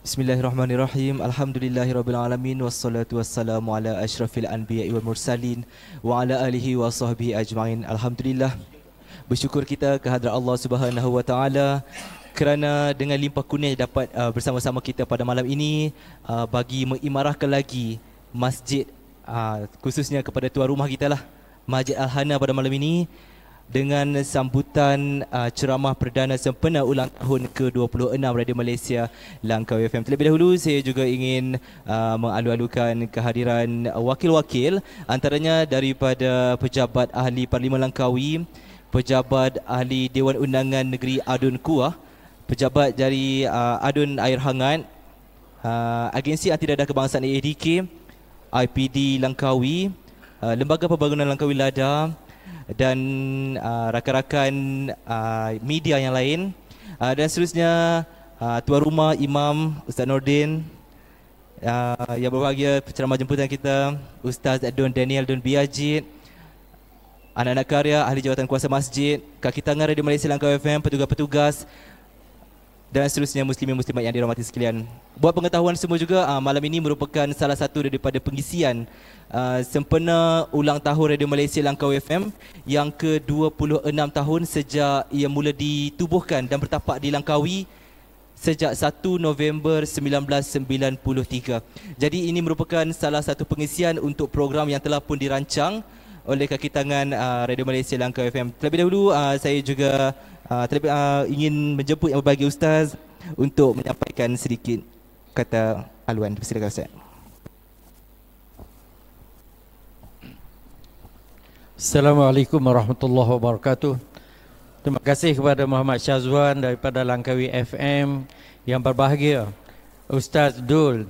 Bismillahirrahmanirrahim. Alhamdulillahirabbil alamin wassalatu wassalamu ala asyrafil anbiya'i wal mursalin wa ala alihi wa sahbihi ajma'in. Alhamdulillah, bersyukur kita kehadrat Allah Subhanahu wa taala kerana dengan limpah kurnia dapat bersama-sama kita pada malam ini bagi mengimarahkan lagi masjid, khususnya kepada tuan rumah kita lah, Masjid Al-Hana pada malam ini, dengan sambutan ceramah perdana sempena ulang tahun ke-26 Radio Malaysia Langkawi FM. Terlebih dahulu saya juga ingin mengalu-alukan kehadiran wakil-wakil, antaranya daripada Pejabat Ahli Parlimen Langkawi, Pejabat Ahli Dewan Undangan Negeri Adun Kuah, Pejabat dari Adun Air Hangat, Agensi Anti Dadah Kebangsaan AADK, IPD Langkawi, Lembaga Pembangunan Langkawi Lada, dan rakan-rakan media yang lain, dan seterusnya tuan rumah Imam Ustaz Nordin, yang berbahagia penceramah jemputan kita Ustaz Don Daniel Don Biajid, anak-anak karya, ahli jawatan kuasa masjid, kaki tangan Radio Malaysia Langkawi FM, petugas-petugas dan seterusnya, muslimin muslimat yang dirahmati sekalian. Buat pengetahuan semua juga, malam ini merupakan salah satu daripada pengisian sempena ulang tahun Radio Malaysia Langkawi FM yang ke-26 tahun sejak ia mula ditubuhkan dan bertapak di Langkawi sejak 1 November 1993. Jadi ini merupakan salah satu pengisian untuk program yang telah pun dirancang oleh kaki tangan Radio Malaysia Langkawi FM. Terlebih dahulu saya juga ingin menjemput Yang Berbahagia Ustaz untuk menyampaikan sedikit kata haluan. Silakan Ustaz. Assalamualaikum warahmatullahi wabarakatuh. Terima kasih kepada Muhammad Syazwan daripada Langkawi FM. Yang berbahagia Ustaz Dul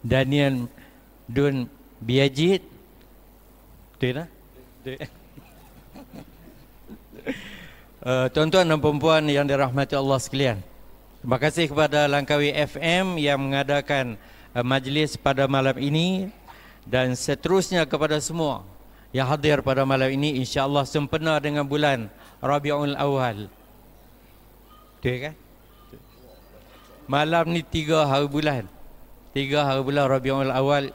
Daniel Dun Biajid. Betul tak? Tuan-tuan dan puan-puan yang dirahmati Allah sekalian, terima kasih kepada Langkawi FM yang mengadakan majlis pada malam ini, dan seterusnya kepada semua yang hadir pada malam ini. InsyaAllah sempena dengan bulan Rabiul Awal. Betul kan? Malam ni 3 hari bulan, 3 hari bulan Rabiul Awal.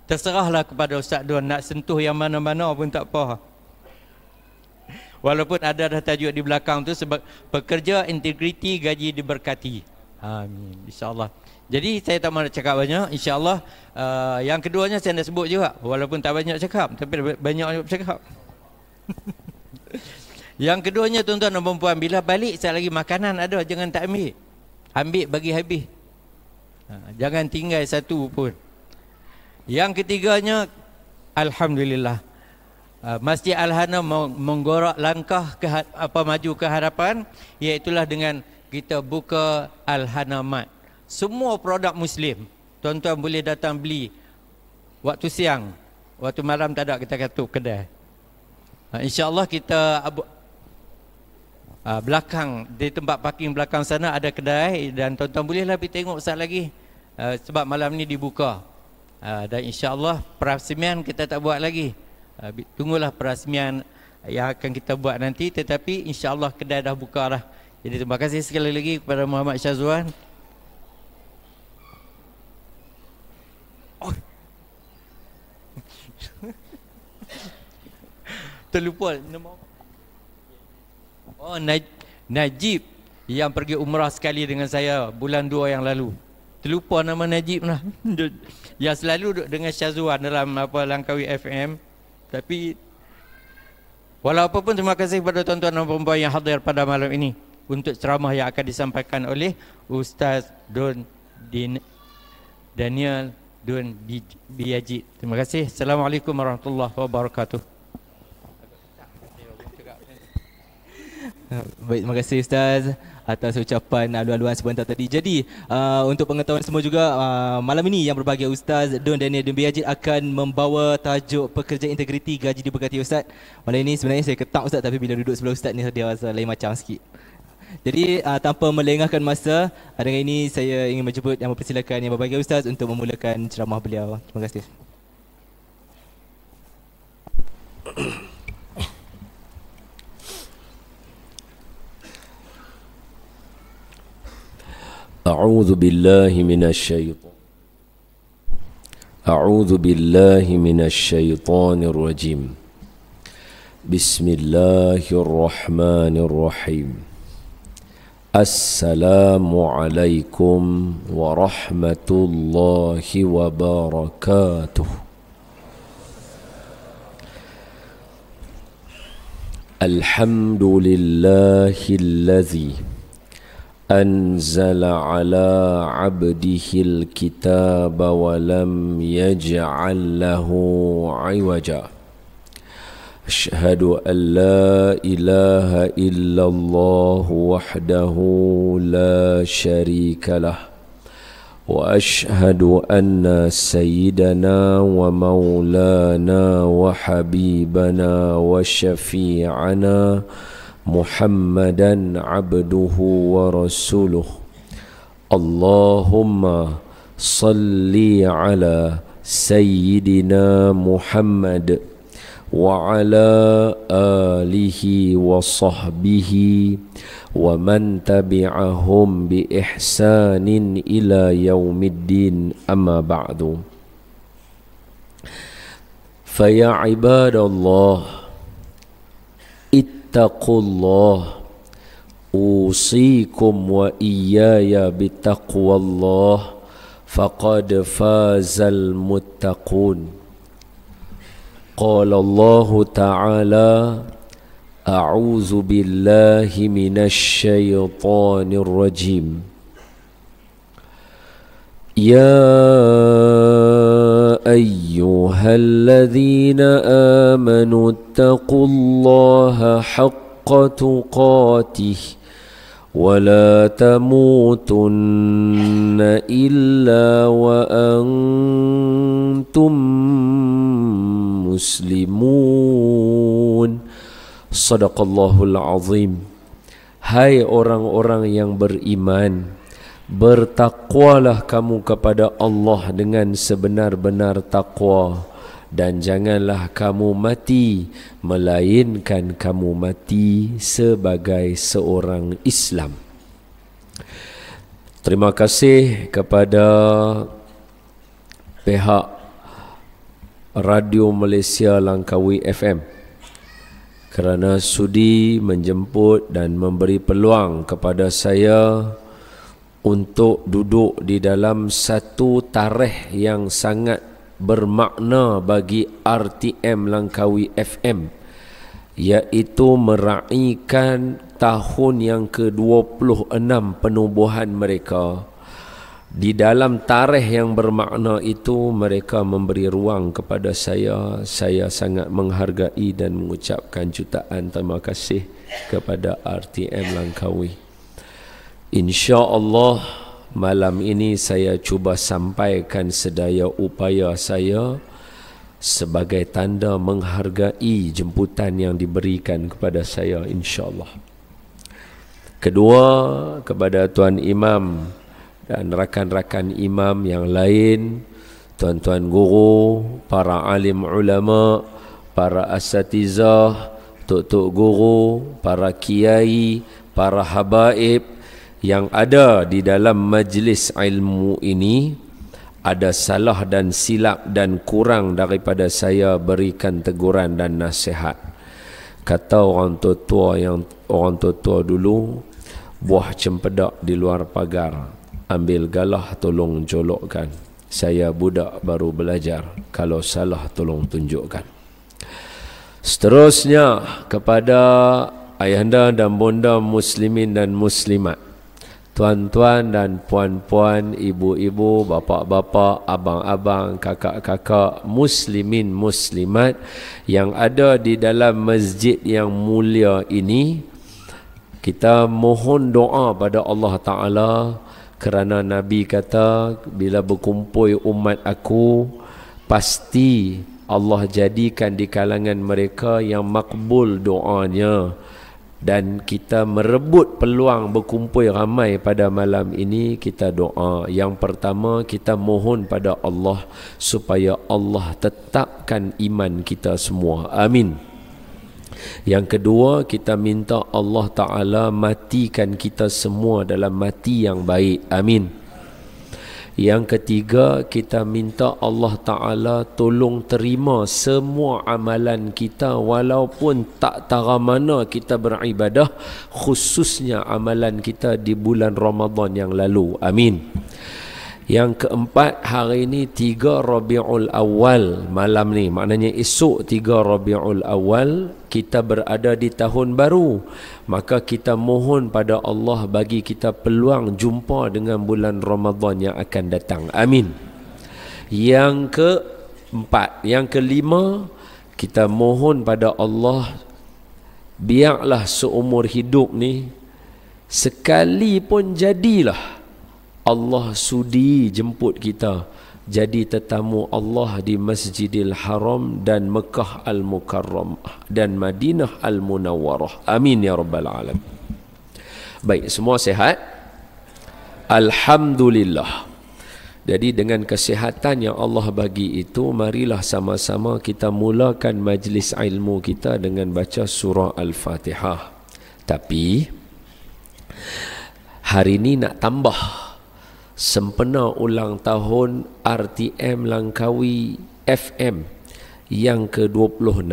Terserahlah kepada Ustaz Don nak sentuh yang mana-mana pun tak apa. Walaupun ada dah tajuk di belakang tu, sebab pekerja integriti gaji diberkati. Amin, insyaAllah. Jadi saya tak mahu nak cakap banyak. InsyaAllah yang keduanya saya nak sebut juga, walaupun tak banyak cakap, tapi banyak cakap. Yang keduanya, tuan-tuan dan puan-puan, bila balik sekali lagi makanan ada, jangan tak ambil. Ambil bagi habis. Jangan tinggal satu pun. Yang ketiganya, alhamdulillah, Masjid Al-Hana menggorak langkah maju ke hadapan, iaitulah dengan kita buka Al-Hana Mart. Semua produk Muslim, tuan-tuan boleh datang beli waktu siang, waktu malam tak ada, kita tutup kedai. InsyaAllah kita belakang, di tempat parking belakang sana ada kedai, dan tuan-tuan bolehlah pergi tengok sekali lagi, sebab malam ni dibuka. Dan insyaAllah perasmian kita tak buat lagi, tunggulah perasmian yang akan kita buat nanti, tetapi insyaAllah kedai dah buka dah. Jadi terima kasih sekali lagi kepada Muhammad Syazwan. Terlupa nama. Oh, Najib yang pergi umrah sekali dengan saya bulan 2 yang lalu. Terlupa nama Najib lah. Yang selalu duduk dengan Syazwan dalam Langkawi FM. Tapi walau apa pun, terima kasih kepada tuan-tuan dan puan-puan yang hadir pada malam ini untuk ceramah yang akan disampaikan oleh Ustaz Daniel Dun Biajid. Terima kasih. Assalamualaikum warahmatullahi wabarakatuh. Baik, terima kasih Ustaz atas ucapan luar-luar sebentar tadi. Jadi untuk pengetahuan semua juga, malam ini yang berbahagia Ustaz Don Daniel Dun Biajid akan membawa tajuk pekerja integriti gaji diberkati. Ustaz, malam ini sebenarnya saya ketak Ustaz, tapi bila duduk sebelah Ustaz ni dia rasa lain macam sikit. Jadi tanpa melengahkan masa, dengan ini saya ingin menjemput yang mempersilakan yang berbahagia Ustaz untuk memulakan ceramah beliau. Terima kasih. أعوذ بالله من الشيطان الرجيم. بسم الله الرحمن الرحيم. السلام عليكم ورحمة الله وبركاته. الحمد لله الذي أنزل على عبده الكتاب ولم يجعل له عوجا. أشهد أن لا إله إلا الله وحده لا شريك له، وأشهد أن سيدنا ومولانا وحبيبنا وشفيعنا محمدًا عبده ورسوله. اللهم صل على سيدنا محمد وعلى آله وصحبه ومن تبعهم بإحسان إلى يوم الدين. أما بعد، فيا عباد الله، اتقوا الله، أوصيكم وإياي بتقوى الله، فقد فاز المتقون. قال الله تعالى: أعوذ بالله من الشيطان الرجيم. يا أيها الذين آمنوا اتقوا الله حق تقاته ولا تموتن إلا وأنتم مسلمون. Sadaqallahul azim. Hai orang-orang yang beriman, bertakwalah kamu kepada Allah dengan sebenar-benar takwa, dan janganlah kamu mati melainkan kamu mati sebagai seorang Islam. Terima kasih kepada pihak Radio Malaysia Langkawi FM kerana sudi menjemput dan memberi peluang kepada saya untuk duduk di dalam satu tarikh yang sangat bermakna bagi RTM Langkawi FM, iaitu meraihkan tahun yang ke-26 penubuhan mereka. Di dalam tarikh yang bermakna itu, mereka memberi ruang kepada saya. Saya sangat menghargai dan mengucapkan jutaan terima kasih kepada RTM Langkawi. InsyaAllah malam ini saya cuba sampaikan sedaya upaya saya sebagai tanda menghargai jemputan yang diberikan kepada saya, insyaAllah. Kedua, kepada Tuan Imam dan rakan-rakan imam yang lain, tuan-tuan guru, para alim ulama, para asatizah, tok-tok guru, para kiai, para habaib yang ada di dalam majlis ilmu ini. Ada salah dan silap dan kurang daripada saya berikan teguran dan nasihat. Kata orang tua dulu, buah cempedak di luar pagar, ambil galah tolong jolokkan. Saya budak baru belajar, kalau salah tolong tunjukkan. Seterusnya kepada ayahanda dan bonda muslimin dan muslimat, tuan-tuan dan puan-puan, ibu-ibu, bapa-bapa, abang-abang, kakak-kakak, muslimin muslimat yang ada di dalam masjid yang mulia ini, kita mohon doa pada Allah Ta'ala, kerana Nabi kata, bila berkumpul umat aku, pasti Allah jadikan di kalangan mereka yang makbul doanya. Dan kita merebut peluang berkumpul ramai pada malam ini, kita doa. Yang pertama, kita mohon pada Allah supaya Allah tetapkan iman kita semua. Amin. Yang kedua, kita minta Allah Ta'ala matikan kita semua dalam mati yang baik. Amin. Yang ketiga, kita minta Allah Ta'ala tolong terima semua amalan kita, walaupun tak tara mana kita beribadah, khususnya amalan kita di bulan Ramadan yang lalu. Amin. Yang keempat, hari ini 3 Rabiul Awal, malam ni, maknanya esok 3 Rabiul Awal, kita berada di tahun baru. Maka kita mohon pada Allah bagi kita peluang jumpa dengan bulan Ramadan yang akan datang. Amin. Yang keempat, yang kelima, kita mohon pada Allah, biarlah seumur hidup ni, sekali pun jadilah Allah sudi jemput kita jadi tetamu Allah di Masjidil Haram dan Mekah Al-Mukarramah dan Madinah Al-Munawwarah. Amin ya Rabbal Alamin. Baik, semua sihat? Alhamdulillah. Jadi dengan kesihatan yang Allah bagi itu, marilah sama-sama kita mulakan majlis ilmu kita dengan baca surah Al-Fatihah. Tapi hari ini nak tambah sempena ulang tahun RTM Langkawi FM yang ke-26.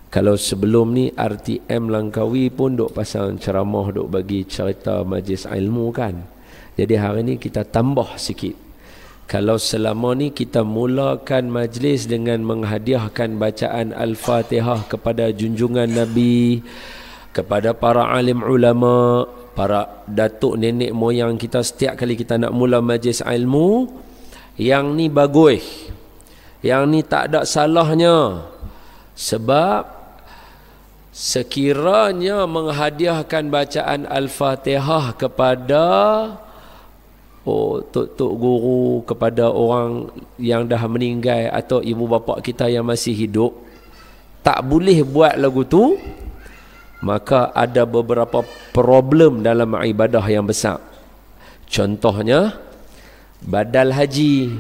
Kalau sebelum ni RTM Langkawi pun duk pasang ceramah, duk bagi cerita majlis ilmu kan. Jadi hari ni kita tambah sikit. Kalau selama ni kita mulakan majlis dengan menghadiahkan bacaan Al-Fatihah kepada junjungan Nabi, kepada para alim ulama, para datuk nenek moyang kita, setiap kali kita nak mula majlis ilmu, yang ni bagus, yang ni tak ada salahnya. Sebab sekiranya menghadiahkan bacaan Al-Fatihah kepada tok-tok guru, kepada orang yang dah meninggal atau ibu bapa kita yang masih hidup, tak boleh buat lagu tu, maka ada beberapa problem dalam ibadah yang besar. Contohnya badal haji.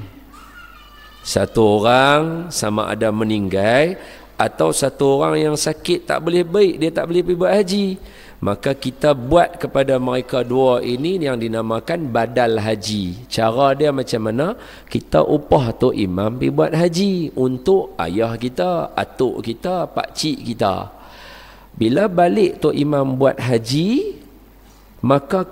Satu orang sama ada meninggal atau satu orang yang sakit tak boleh baik, dia tak boleh pergi buat haji, maka kita buat kepada mereka dua ini yang dinamakan badal haji. Cara dia macam mana? Kita upah Tok Imam pergi buat haji untuk ayah kita, atuk kita, pakcik kita. Bila balik Tok Imam buat haji, maka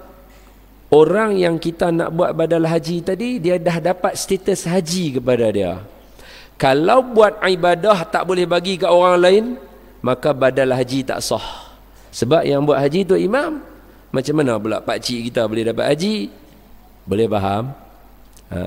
orang yang kita nak buat badal haji tadi, dia dah dapat status haji kepada dia. Kalau buat ibadah tak boleh bagi ke orang lain, maka badal haji tak sah. Sebab yang buat haji Tok Imam, macam mana pula pakcik kita boleh dapat haji? Boleh faham?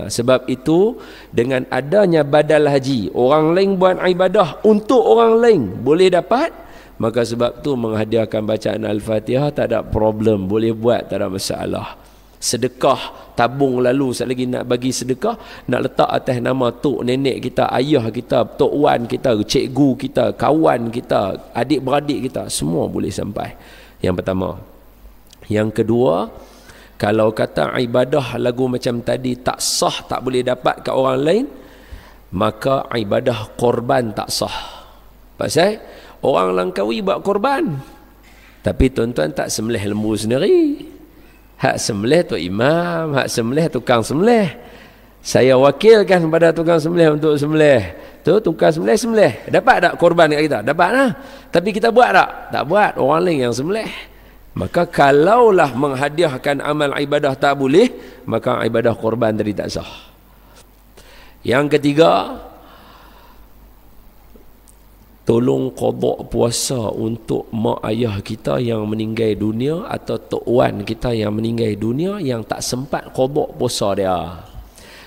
Sebab itu, dengan adanya badal haji, orang lain buat ibadah untuk orang lain boleh dapat, maka sebab tu menghadiahkan bacaan Al-Fatihah tak ada problem, boleh buat, tak ada masalah. Sedekah, tabung lalu sekali lagi nak bagi sedekah, nak letak atas nama tok nenek kita, ayah kita, tok wan kita, cikgu kita, kawan kita, adik-beradik kita, semua boleh sampai. Yang pertama. Yang kedua, kalau kata ibadah lagu macam tadi tak sah, tak boleh dapat kat orang lain, maka ibadah korban tak sah. Pasal orang Langkawi buat korban, tapi tuan-tuan tak sembelih lembu sendiri. Hak sembelih Tok Imam, hak sembelih tukang sembelih. Saya wakilkan pada tukang sembelih untuk sembelih. Tu tukang sembelih. Dapat tak korban kat kita? Dapat lah. Tapi kita buat tak? Tak buat. Orang lain yang sembelih. Maka kalaulah menghadiahkan amal ibadah tak boleh, maka ibadah korban tadi tak sah. Yang ketiga, tolong qada puasa untuk mak ayah kita yang meninggal dunia atau tok wan kita yang meninggal dunia yang tak sempat qada puasa dia.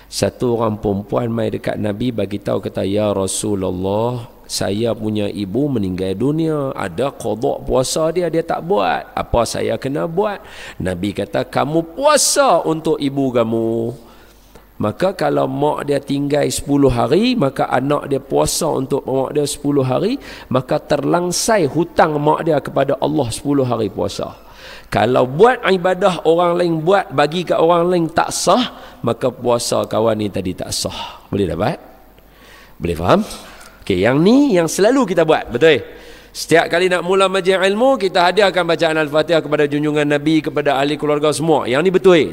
Satu orang perempuan mai dekat Nabi bagi tahu, kata, ya Rasulullah, saya punya ibu meninggal dunia, ada qada puasa dia tak buat. Apa saya kena buat? Nabi kata, kamu puasa untuk ibu kamu. Maka kalau mak dia tinggal 10 hari, maka anak dia puasa untuk mak dia 10 hari, maka terlangsai hutang mak dia kepada Allah 10 hari puasa. Kalau buat ibadah orang lain buat, bagi ke orang lain tak sah, maka puasa kawan ni tadi tak sah. Boleh dapat? Boleh faham? Okey, yang ni yang selalu kita buat, betul? Setiap kali nak mula majlis ilmu, kita hadiahkan bacaan Al-Fatihah kepada junjungan Nabi, kepada ahli keluarga semua. Yang ni betul.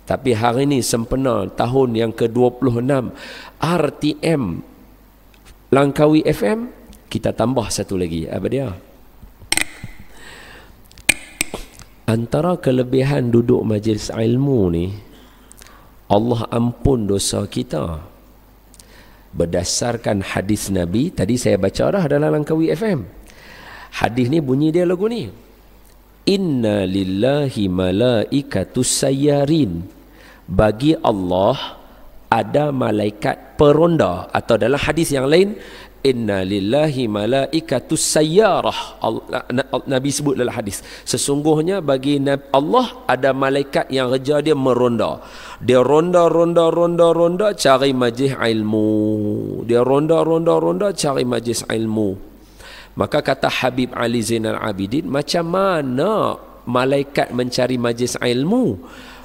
Tapi hari ini sempena tahun yang ke-26 RTM Langkawi FM, kita tambah satu lagi. Apa dia? Antara kelebihan duduk majlis ilmu ni, Allah ampun dosa kita berdasarkan hadis Nabi. Tadi saya baca dah dalam Langkawi FM. Hadis ni bunyi dia lagu ni, inna lillahi malaikatus sayyarin. Bagi Allah ada malaikat peronda, atau dalam hadis yang lain, inna lillahi malaikatus sayyarah. Nabi sebut dalam hadis, sesungguhnya bagi Allah ada malaikat yang kerja dia meronda. Dia ronda cari majlis ilmu. Dia ronda cari majlis ilmu. Maka kata Habib Ali Zainal Abidin, macam mana malaikat mencari majlis ilmu?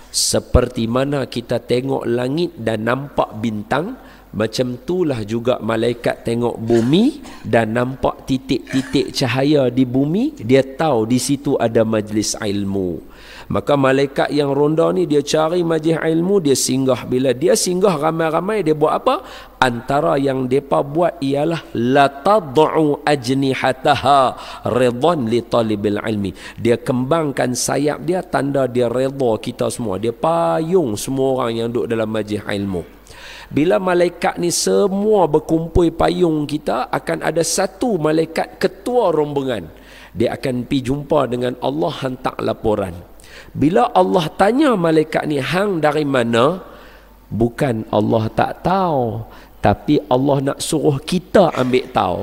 Seperti mana kita tengok langit dan nampak bintang, macam itulah juga malaikat tengok bumi dan nampak titik-titik cahaya di bumi, dia tahu di situ ada majlis ilmu. Maka malaikat yang ronda ni, dia cari majlis ilmu, dia singgah. Bila dia singgah ramai-ramai, dia buat apa? Antara yang mereka buat ialah la tad'u ajnihataha ridwan li talibil ilmi. Dia kembangkan sayap dia, tanda dia redha kita semua. Dia payung semua orang yang duduk dalam majlis ilmu. Bila malaikat ni semua berkumpul payung kita, akan ada satu malaikat ketua rombongan. Dia akan pergi jumpa dengan Allah, hantar laporan. Bila Allah tanya malaikat ni, hang dari mana? Bukan Allah tak tahu, tapi Allah nak suruh kita ambil tahu.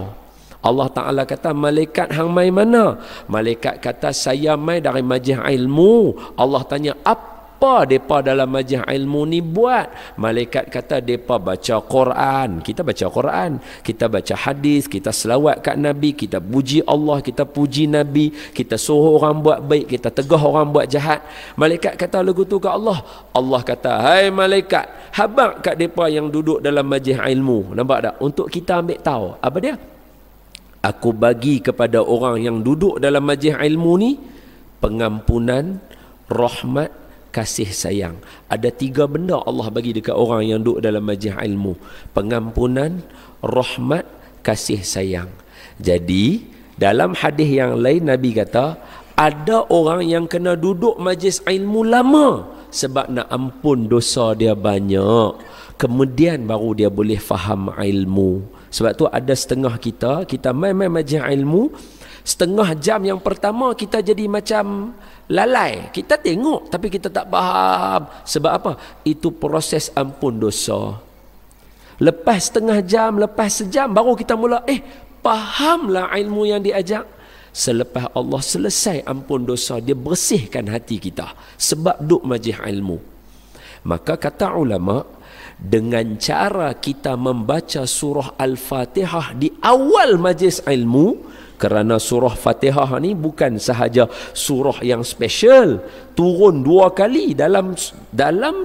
Allah Ta'ala kata, malaikat hang mai mana? Malaikat kata, saya mai dari majlis ilmu. Allah tanya, apa mereka dalam majlis ilmu ni buat? Malaikat kata, mereka baca Quran. Kita baca Quran, kita baca hadis, kita selawat kat Nabi, kita puji Allah, kita puji Nabi, kita suruh orang buat baik, kita tegah orang buat jahat. Malaikat kata lagu tu ke Allah. Allah kata, hai malaikat, habaq kat mereka yang duduk dalam majlis ilmu. Nampak tak? Untuk kita ambil tahu. Apa dia? Aku bagi kepada orang yang duduk dalam majlis ilmu ni pengampunan, rahmat, kasih sayang. Ada 3 benda Allah bagi dekat orang yang duduk dalam majlis ilmu. Pengampunan, rahmat, kasih sayang. Jadi dalam hadis yang lain Nabi kata, ada orang yang kena duduk majlis ilmu lama sebab nak ampun dosa dia banyak. Kemudian baru dia boleh faham ilmu. Sebab tu ada setengah kita main majlis ilmu, setengah jam yang pertama kita jadi macam lalai. Kita tengok tapi kita tak faham. Sebab apa? Itu proses ampun dosa. Lepas setengah jam, lepas sejam, baru kita mula fahamlah ilmu yang diajak. Selepas Allah selesai ampun dosa, dia bersihkan hati kita sebab duk majlis ilmu. Maka kata ulama, dengan cara kita membaca surah Al-Fatihah di awal majlis ilmu, kerana surah Fatihah ni bukan sahaja surah yang special, turun 2 kali dalam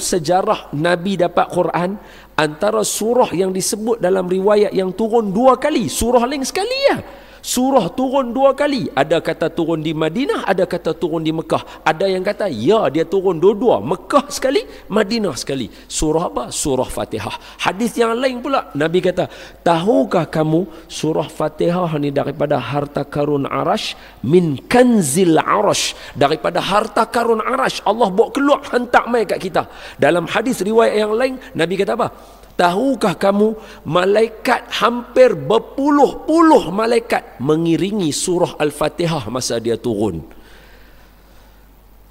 sejarah Nabi dapat Quran. Antara surah yang disebut dalam riwayat yang turun 2 kali, surah lain sekali ya. Surah turun 2 kali. Ada kata turun di Madinah, ada kata turun di Mekah. Ada yang kata ya, dia turun dua-dua, Mekah sekali, Madinah sekali. Surah apa? Surah Fatihah. Hadis yang lain pula Nabi kata, tahukah kamu surah Fatihah ni daripada harta karun arash, min kanzil arash, daripada harta karun arash. Allah bawa keluar, hantar mai kat kita. Dalam hadis riwayat yang lain Nabi kata apa? Tahukah kamu malaikat hampir berpuluh-puluh malaikat mengiringi surah Al-Fatihah masa dia turun.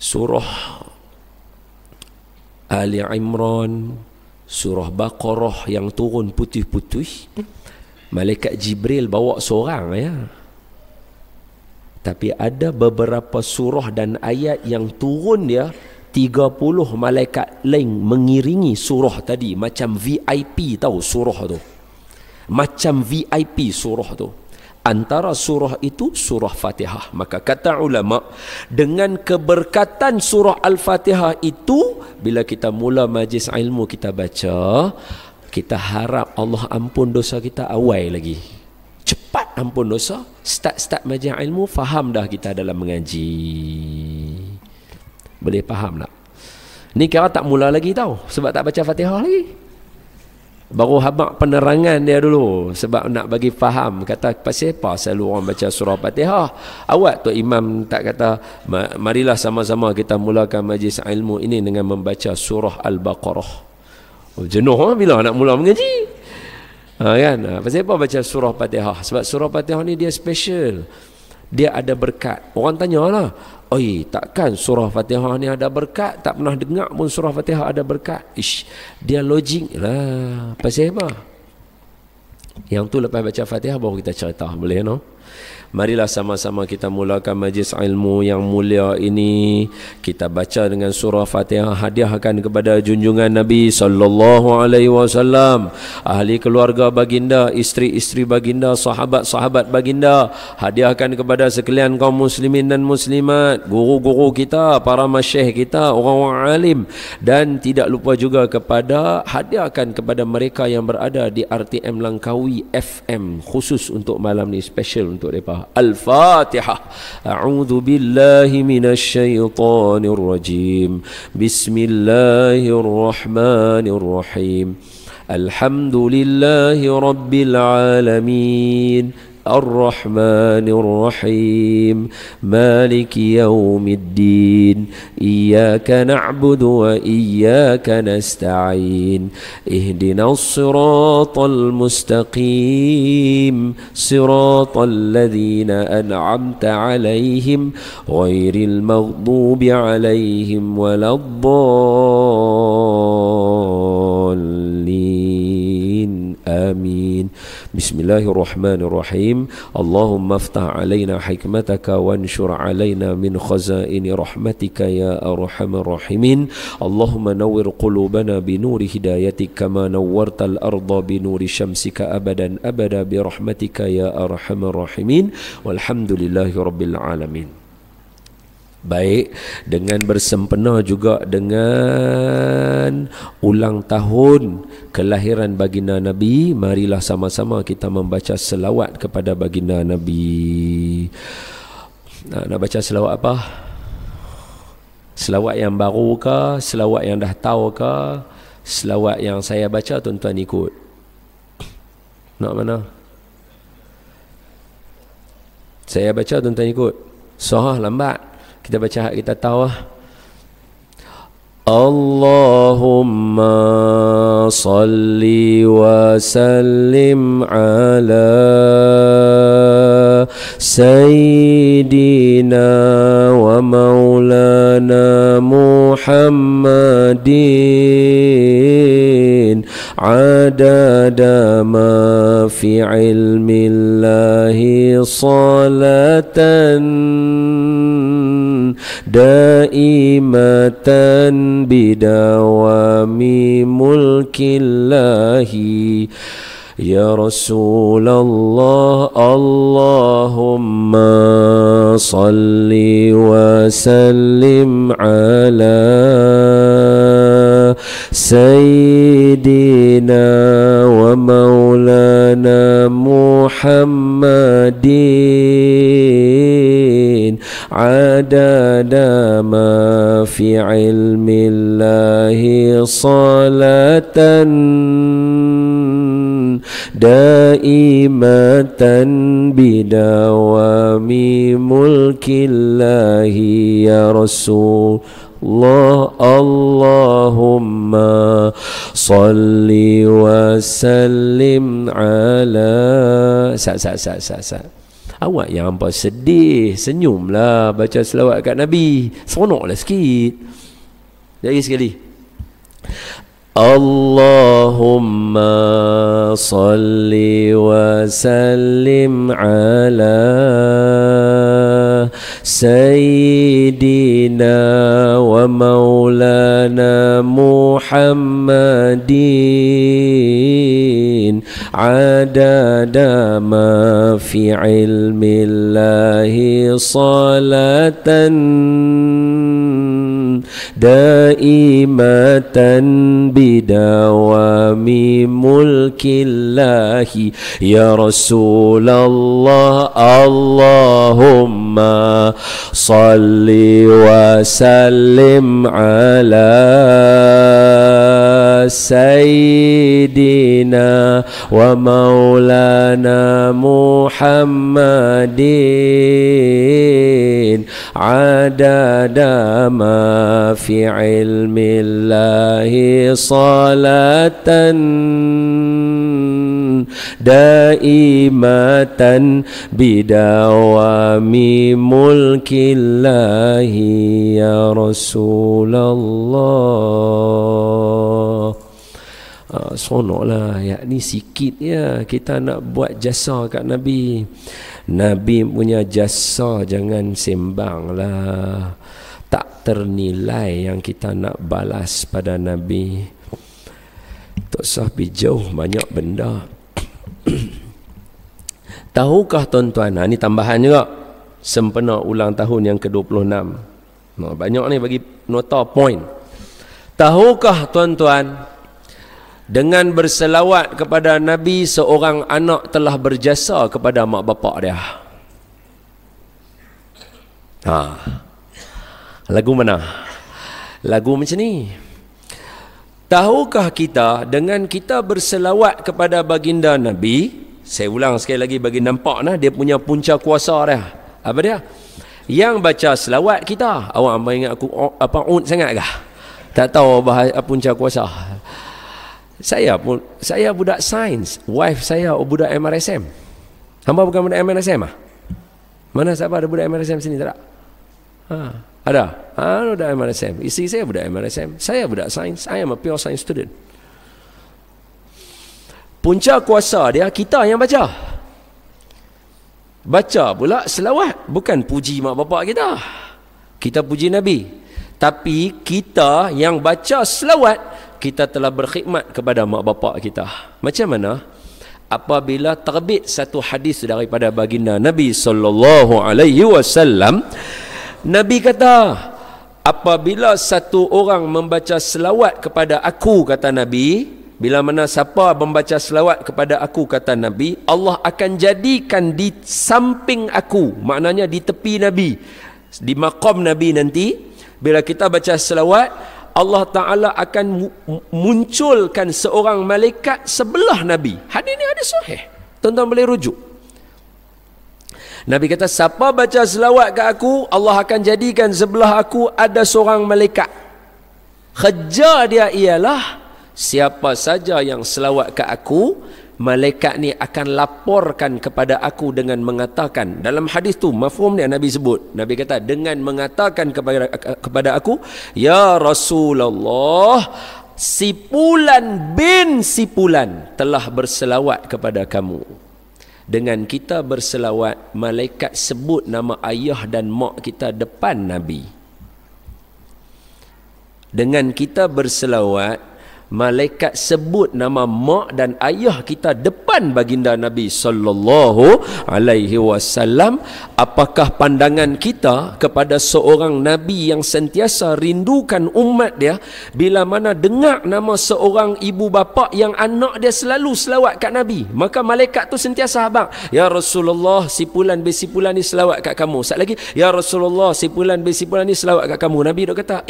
Surah Ali Imran, surah Baqarah yang turun putih-putih, malaikat Jibril bawa seorang ya. Tapi ada beberapa surah dan ayat yang turun dia 30 malaikat lain mengiringi surah tadi. Macam VIP tahu surah tu. Macam VIP surah tu. Antara surah itu surah Fatihah. Maka kata ulama, dengan keberkatan surah Al-Fatihah itu, bila kita mula majlis ilmu kita baca, kita harap Allah ampun dosa kita awal lagi. Cepat ampun dosa. Start majlis ilmu, faham dah kita dalam mengaji. Boleh faham tak? Ni kira tak mula lagi tau, sebab tak baca Fatihah lagi. Baru habaq penerangan dia dulu, sebab nak bagi faham. Kata pasal apa selalu orang baca surah Fatihah? Awak tu imam tak kata marilah sama-sama kita mulakan majlis ilmu ini dengan membaca surah Al-Baqarah. Jenuh bila nak mula mengaji. Kan? Pasal apa baca surah Fatihah? Sebab surah Fatihah ni dia special. Dia ada berkat. Orang tanyalah, oi, takkan surah Fatihah ni ada berkat? Tak pernah dengar pun surah Fatihah ada berkat. Dia logik lah. Pasal apa? Yang tu lepas baca Fatihah baru kita cerita. Boleh no? Marilah sama-sama kita mulakan majlis ilmu yang mulia ini. Kita baca dengan surah Fatihah, hadiahkan kepada junjungan Nabi sallallahu alaihi wasallam, ahli keluarga baginda, isteri-isteri baginda, sahabat-sahabat baginda. Hadiahkan kepada sekalian kaum muslimin dan muslimat, guru-guru kita, para masyayikh kita, orang-orang alim, dan tidak lupa juga kepada hadiahkan kepada mereka yang berada di RTM Langkawi FM, khusus untuk malam ni, special untuk mereka. Al-Fatihah. A'udzu billahi minasy syaithanir rajim. Bismillahirrahmanirrahim. Alhamdulillahi rabbil alamin. الرحمن الرحيم مالك يوم الدين إياك نعبد وإياك نستعين اهدنا الصراط المستقيم صراط الذين أنعمت عليهم غير المغضوب عليهم ولا الضالين آمين بسم الله الرحمن الرحيم اللهم افتح علينا حكمتك وانشر علينا من خزائن رحمتك يا أرحم الراحمين اللهم نور قلوبنا بنور هدايتك كما نورت الأرض بنور شمسك أبدا أبدا برحمتك يا أرحم الراحمين والحمد لله رب العالمين. Baik, dengan bersempena juga dengan ulang tahun kelahiran baginda Nabi, marilah sama-sama kita membaca selawat kepada baginda Nabi. Nak baca selawat apa? Selawat yang baru ke? Selawat yang dah tahu ke? Selawat yang saya baca tuan-tuan ikut? Nak mana? Saya baca tuan-tuan ikut? Sahah lambat. Kita baca hak kita tahu lah. Allahumma salli wa sallim ala Sayyidina wa maulana Muhammadin adada ma fi ilmillahi salatan daimatan bidawami mulkillahi ya Rasulullah Allahumma salli wa sallim ala Sayyidina wa maulana Muhammadin adada ma fi ilmillahi salatan daimatan bidawami mulkillahi ya Rasulullah Allahumma salli wa sallim ala Awak yang hampa sedih, senyumlah baca selawat kat Nabi. Seronoklah sikit. Lagi sekali. Allahumma salli wa sallim ala Sayyidina wa maulana Muhammadin adada ma fi ilmillahi salatan daimatan bidawami mulkillahi ya Rasulullah Allahumma salli wa sallim ala Sayyidina wa maulana Muhammadin adada ma fi ilmillahi salatan daimatan bidawami mulkillahi ya Rasulullah. Seronoklah, yakni sikit ya kita nak buat jasa kat Nabi. Nabi punya jasa jangan sembanglah, tak ternilai yang kita nak balas pada Nabi. Tak usah pergi jauh, banyak benda. Tahukah tuan-tuan, ni tambahan juga, sempena ulang tahun yang ke-26. Banyak ni bagi nota point. Tahukah tuan-tuan, dengan berselawat kepada Nabi, seorang anak telah berjasa kepada mak bapak dia. Lagu mana? Lagu macam ni. Tahukah kita, dengan kita berselawat kepada baginda Nabi, Saya ulang sekali lagi bagi nampak nah dia punya punca kuasa dia. Apa dia? Yang baca selawat kita. Awak apa ingat aku apa sangat kah? Tak tahu bahasa punca kuasa. Saya budak sains, wife saya budak MRSM. Hamba bukan budak MRSM ah? Mana siapa ada budak MRSM sini tak? Ada. Budak MRSM. Isteri saya budak MRSM. Saya budak sains. I am a pure science student. Punca kuasa dia kita yang baca. Baca pula selawat, bukan puji mak bapak kita. Kita puji Nabi. Tapi kita yang baca selawat, kita telah berkhidmat kepada mak bapak kita. Macam mana? Apabila terbit satu hadis daripada baginda Nabi sallallahu alaihi wasallam, Nabi kata, apabila satu orang membaca selawat kepada aku, kata Nabi, bila mana siapa membaca selawat kepada aku, kata Nabi, Allah akan jadikan di samping aku, maknanya di tepi Nabi, di maqam Nabi nanti, bila kita baca selawat, Allah Ta'ala akan munculkan seorang malaikat sebelah Nabi. Hadis ini ada sahih. Tuan-tuan boleh rujuk. Nabi kata, siapa baca selawat ke aku, Allah akan jadikan sebelah aku ada seorang malaikat. Kerja dia ialah, siapa saja yang selawat ke aku, malaikat ni akan laporkan kepada aku dengan mengatakan, dalam hadis tu mafhum dia Nabi sebut, Nabi kata dengan mengatakan kepada aku, ya Rasulullah, si Fulan bin si Fulan telah berselawat kepada kamu. Dengan kita berselawat, malaikat sebut nama ayah dan mak kita depan Nabi. Dengan kita berselawat, malaikat sebut nama mak dan ayah kita depan baginda Nabi sallallahu alaihi wasallam. Apakah pandangan kita kepada seorang nabi yang sentiasa rindukan umat dia, bila mana dengar nama seorang ibu bapa yang anak dia selalu selawat kat Nabi, maka malaikat tu sentiasa abang, ya Rasulullah, si Fulan bin si Fulan ni selawat kat kamu. Sat lagi, ya Rasulullah, si Fulan bin si Fulan ni selawat kat kamu. Nabi dok kata,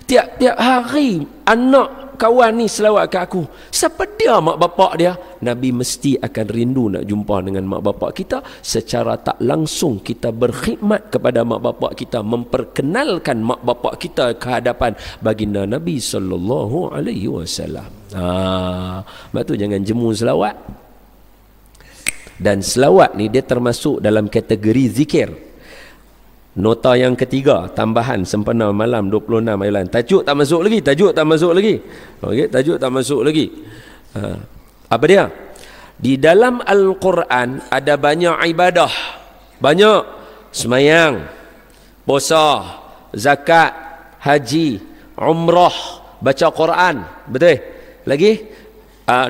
tiap-tiap hari anak kawan ni selawat kat aku. Siapa dia mak bapak dia? Nabi mesti akan rindu nak jumpa dengan mak bapak kita. Secara tak langsung kita berkhidmat kepada mak bapak kita, memperkenalkan mak bapak kita ke hadapan baginda Nabi sallallahu alaihi wasallam. Sebab tu jangan jemu selawat. Dan selawat ni dia termasuk dalam kategori zikir. Nota yang ketiga, tambahan sempena malam 26 Ailan. Tajuk tak masuk lagi. Okey, tajuk tak masuk lagi. Apa dia? Di dalam Al-Quran ada banyak ibadah. Banyak semayang, puasa, zakat, haji, umrah, baca Quran. Betul? Lagi?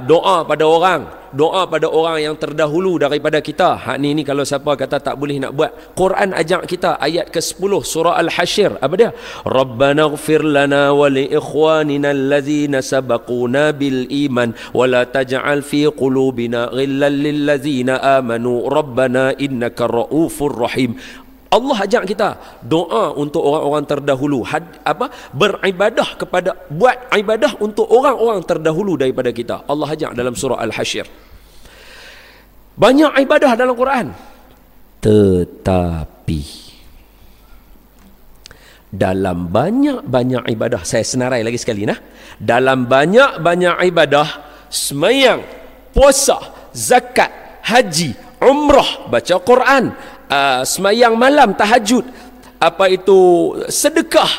Doa pada orang. Doa pada orang yang terdahulu daripada kita. Hak ni kalau siapa kata tak boleh nak buat, Quran ajak kita ayat ke-10 surah Al-Hasyr. Apa dia? Rabbana ighfir lana wa li ikhwanina allazina sabaquna bil iman wa la taj'al fi qulubina ghillan lil ladzina amanu rabbana innaka raufur rahim. Allah ajak kita doa untuk orang-orang terdahulu, beribadah buat ibadah untuk orang-orang terdahulu daripada kita. Allah ajak dalam surah Al-Hasyr. Banyak ibadah dalam Quran. Tetapi dalam banyak-banyak ibadah, saya senarai lagi sekali dalam banyak-banyak ibadah, semayang, puasa, zakat, haji, umrah, baca Quran, semayang malam, tahajud, sedekah,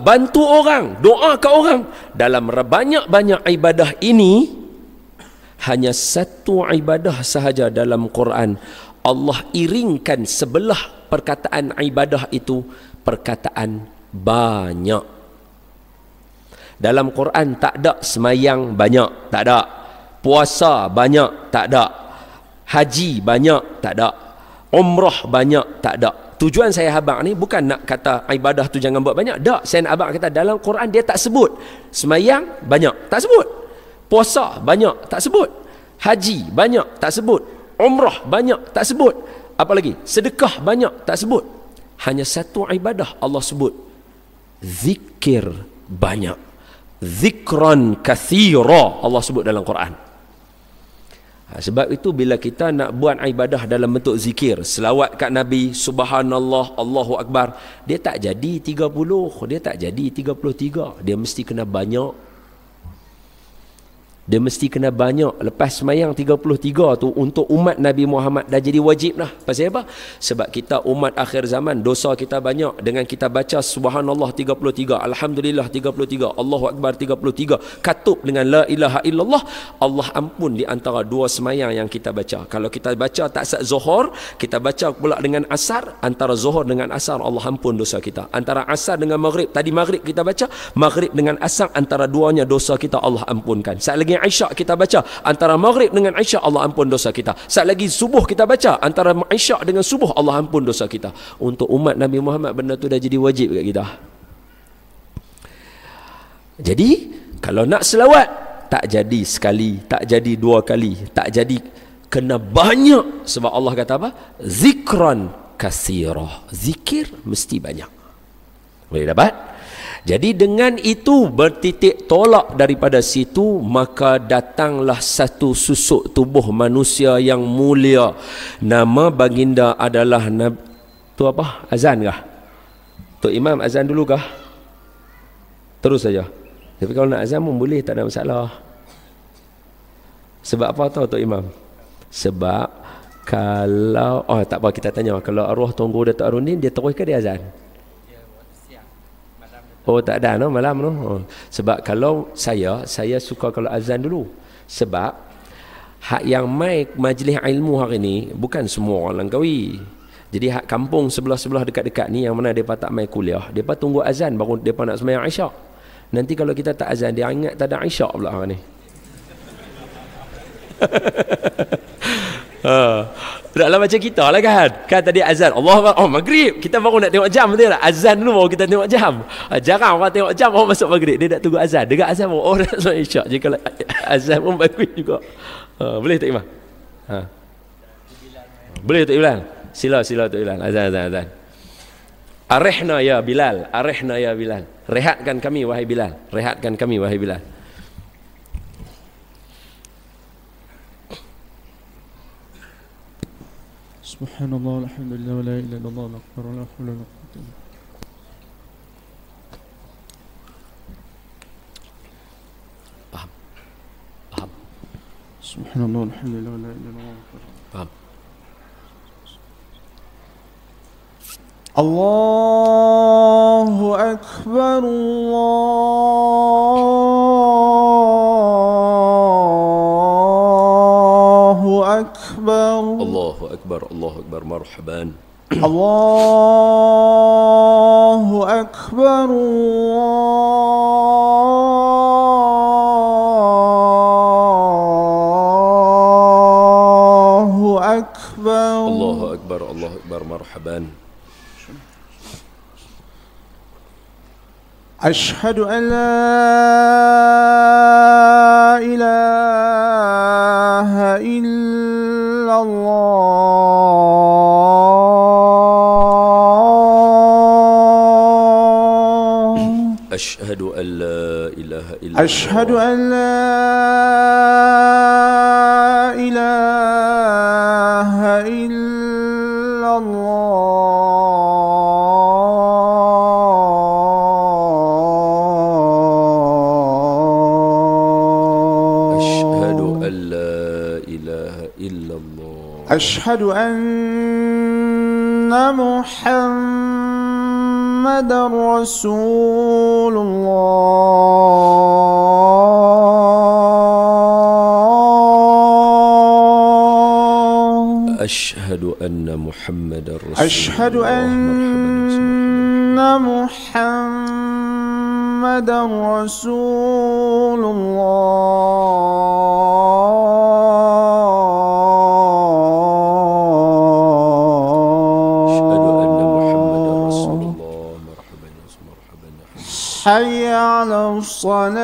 bantu orang, doa ke orang. Dalam banyak-banyak ibadah ini, hanya satu ibadah sahaja dalam Quran Allah iringkan sebelah perkataan ibadah itu perkataan banyak. Dalam Quran tak ada semayang banyak, tak ada. Puasa banyak, tak ada. Haji banyak, tak ada. Umrah banyak, tak ada. Tujuan saya habaq ni bukan nak kata ibadah tu jangan buat banyak. Tak, saya nak habaq kata dalam Quran dia tak sebut semayang banyak, tak sebut. Puasa banyak, tak sebut. Haji banyak, tak sebut. Umrah banyak, tak sebut. Apa lagi? Sedekah banyak, tak sebut. Hanya satu ibadah Allah sebut, zikir banyak. Zikran kathira Allah sebut dalam Quran. Sebab itu bila kita nak buat ibadah dalam bentuk zikir, selawat kat Nabi, subhanallah, Allahu Akbar, dia tak jadi 30, dia tak jadi 33, dia mesti kena banyak. Dia mesti kena banyak. Lepas semayang 33 tu untuk umat Nabi Muhammad dah jadi wajib dah. Pasal apa? Sebab kita umat akhir zaman, dosa kita banyak. Dengan kita baca subhanallah 33, alhamdulillah 33, Allahu Akbar 33, katup dengan la ilaha illallah, Allah ampun di antara dua semayang yang kita baca. Kalau kita baca tak sat zuhur, kita baca pula dengan asar, antara zuhur dengan asar Allah ampun dosa kita. Antara asar dengan maghrib, tadi maghrib kita baca, maghrib dengan asar, antara duanya dosa kita Allah ampunkan. Saat lagi Isyak kita baca, antara maghrib dengan Isyak Allah ampun dosa kita. Saat lagi subuh kita baca, antara Isyak dengan subuh Allah ampun dosa kita. Untuk umat Nabi Muhammad benda tu dah jadi wajib kat kita. Jadi kalau nak selawat, tak jadi sekali, tak jadi dua kali, tak jadi, kena banyak. Sebab Allah kata apa? Zikran kasirah, zikir mesti banyak. Boleh dapat? Jadi dengan itu bertitik tolak daripada situ, maka datanglah satu susuk tubuh manusia yang mulia. Nama baginda adalah tu apa? Azan kah? Tok Imam azan dulu kah? Terus saja. Tapi kalau nak azan pun boleh, tak ada masalah. Sebab apa tahu Tok Imam? Sebab kalau tak apa, kita tanya, kalau arwah Tunggu Datuk Arundin, dia terus ke dia azan? Oh tak ada no, malam no. Sebab kalau saya suka kalau azan dulu. Sebab hak yang mai majlis ilmu hari ni bukan semua orang Langkawi. Jadi hak kampung sebelah-sebelah dekat-dekat ni yang mana depa tak mai kuliah, depa tunggu azan baru depa nak sembahyang Isyak. Nanti kalau kita tak azan, dia ingat tak ada Isyak pula hari ni. Taklah macam kita lah kan. Kan tadi azan Allah, maghrib, kita baru nak tengok jam, betul tak? Azan dulu baru kita tengok jam. Jarang orang tengok jam baru masuk maghrib. Dia nak tunggu azan. Dekat azan baru orang nak sembahyang Isyak. Jadi kalau azan pun bagus juga. Boleh tak Imam? Boleh tak Bilal? Sila tak Bilal. Azan. Arihna ya Bilal, arihna ya Bilal. Rehatkan kami wahai Bilal. Rehatkan kami wahai Bilal. Subhanallah, alhamdulillah, wa la ilaha illallah, Allahu akbar, la haula wa la quwwata illa billah. Paham. Subhanallah, alhamdulillah, wa la ilaha illallah, Allahu akbar. Paham. Allahu akbar, Allahu akbar. Allahu akbar, Allahu akbar, marhaban. Allahu akbar, Allahu akbar. Allahu akbar, Allahu akbar, marhaban. Ashhadu an la ilaha illallah. Ashhadu an la ilaha illallah. Ashhadu an la ilaha illallah. أشهد أن محمد رسول الله. أشهد أن محمد رسول الله. أشهد أن محمد رسول الله. حي على الصلاة.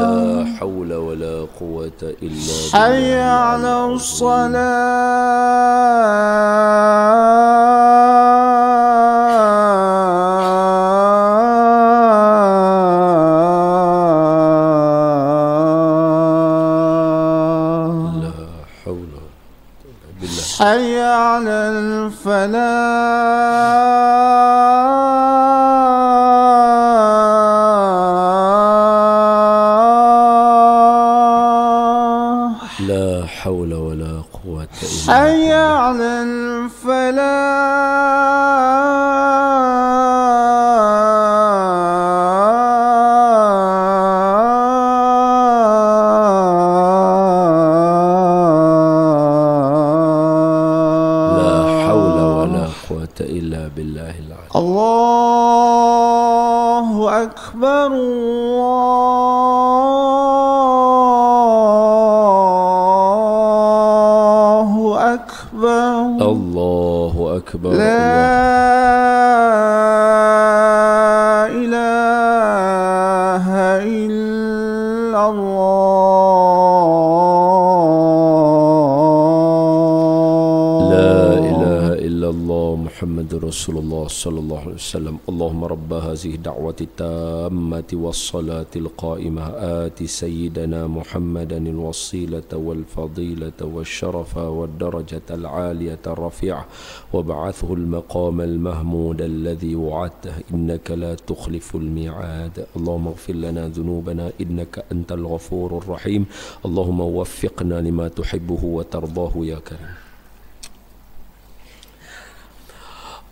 لا حول ولا قوة إلا بالله. حي على الصلاة. حي على الفلاح لا حول ولا قوة إلا حي بالله. على لا الفلاح حول ولا قوة إلا بالله العلي. الله أكبر الله أكبر الله أكبر. لا الله. إله إلا الله لا إله إلا الله محمد رسول الله صلى الله عليه وسلم. اللهم رب هذه الدعوة التامة والصلاة القائمة آت سيدنا محمدا الوسيلة والفضيلة والشرف والدرجة العالية الرفيعة وابعثه المقام المحمود الذي وعدته إنك لا تخلف الميعاد. اللهم اغفر لنا ذنوبنا إنك أنت الغفور الرحيم. اللهم وفقنا لما تحبه وترضاه يا كريم.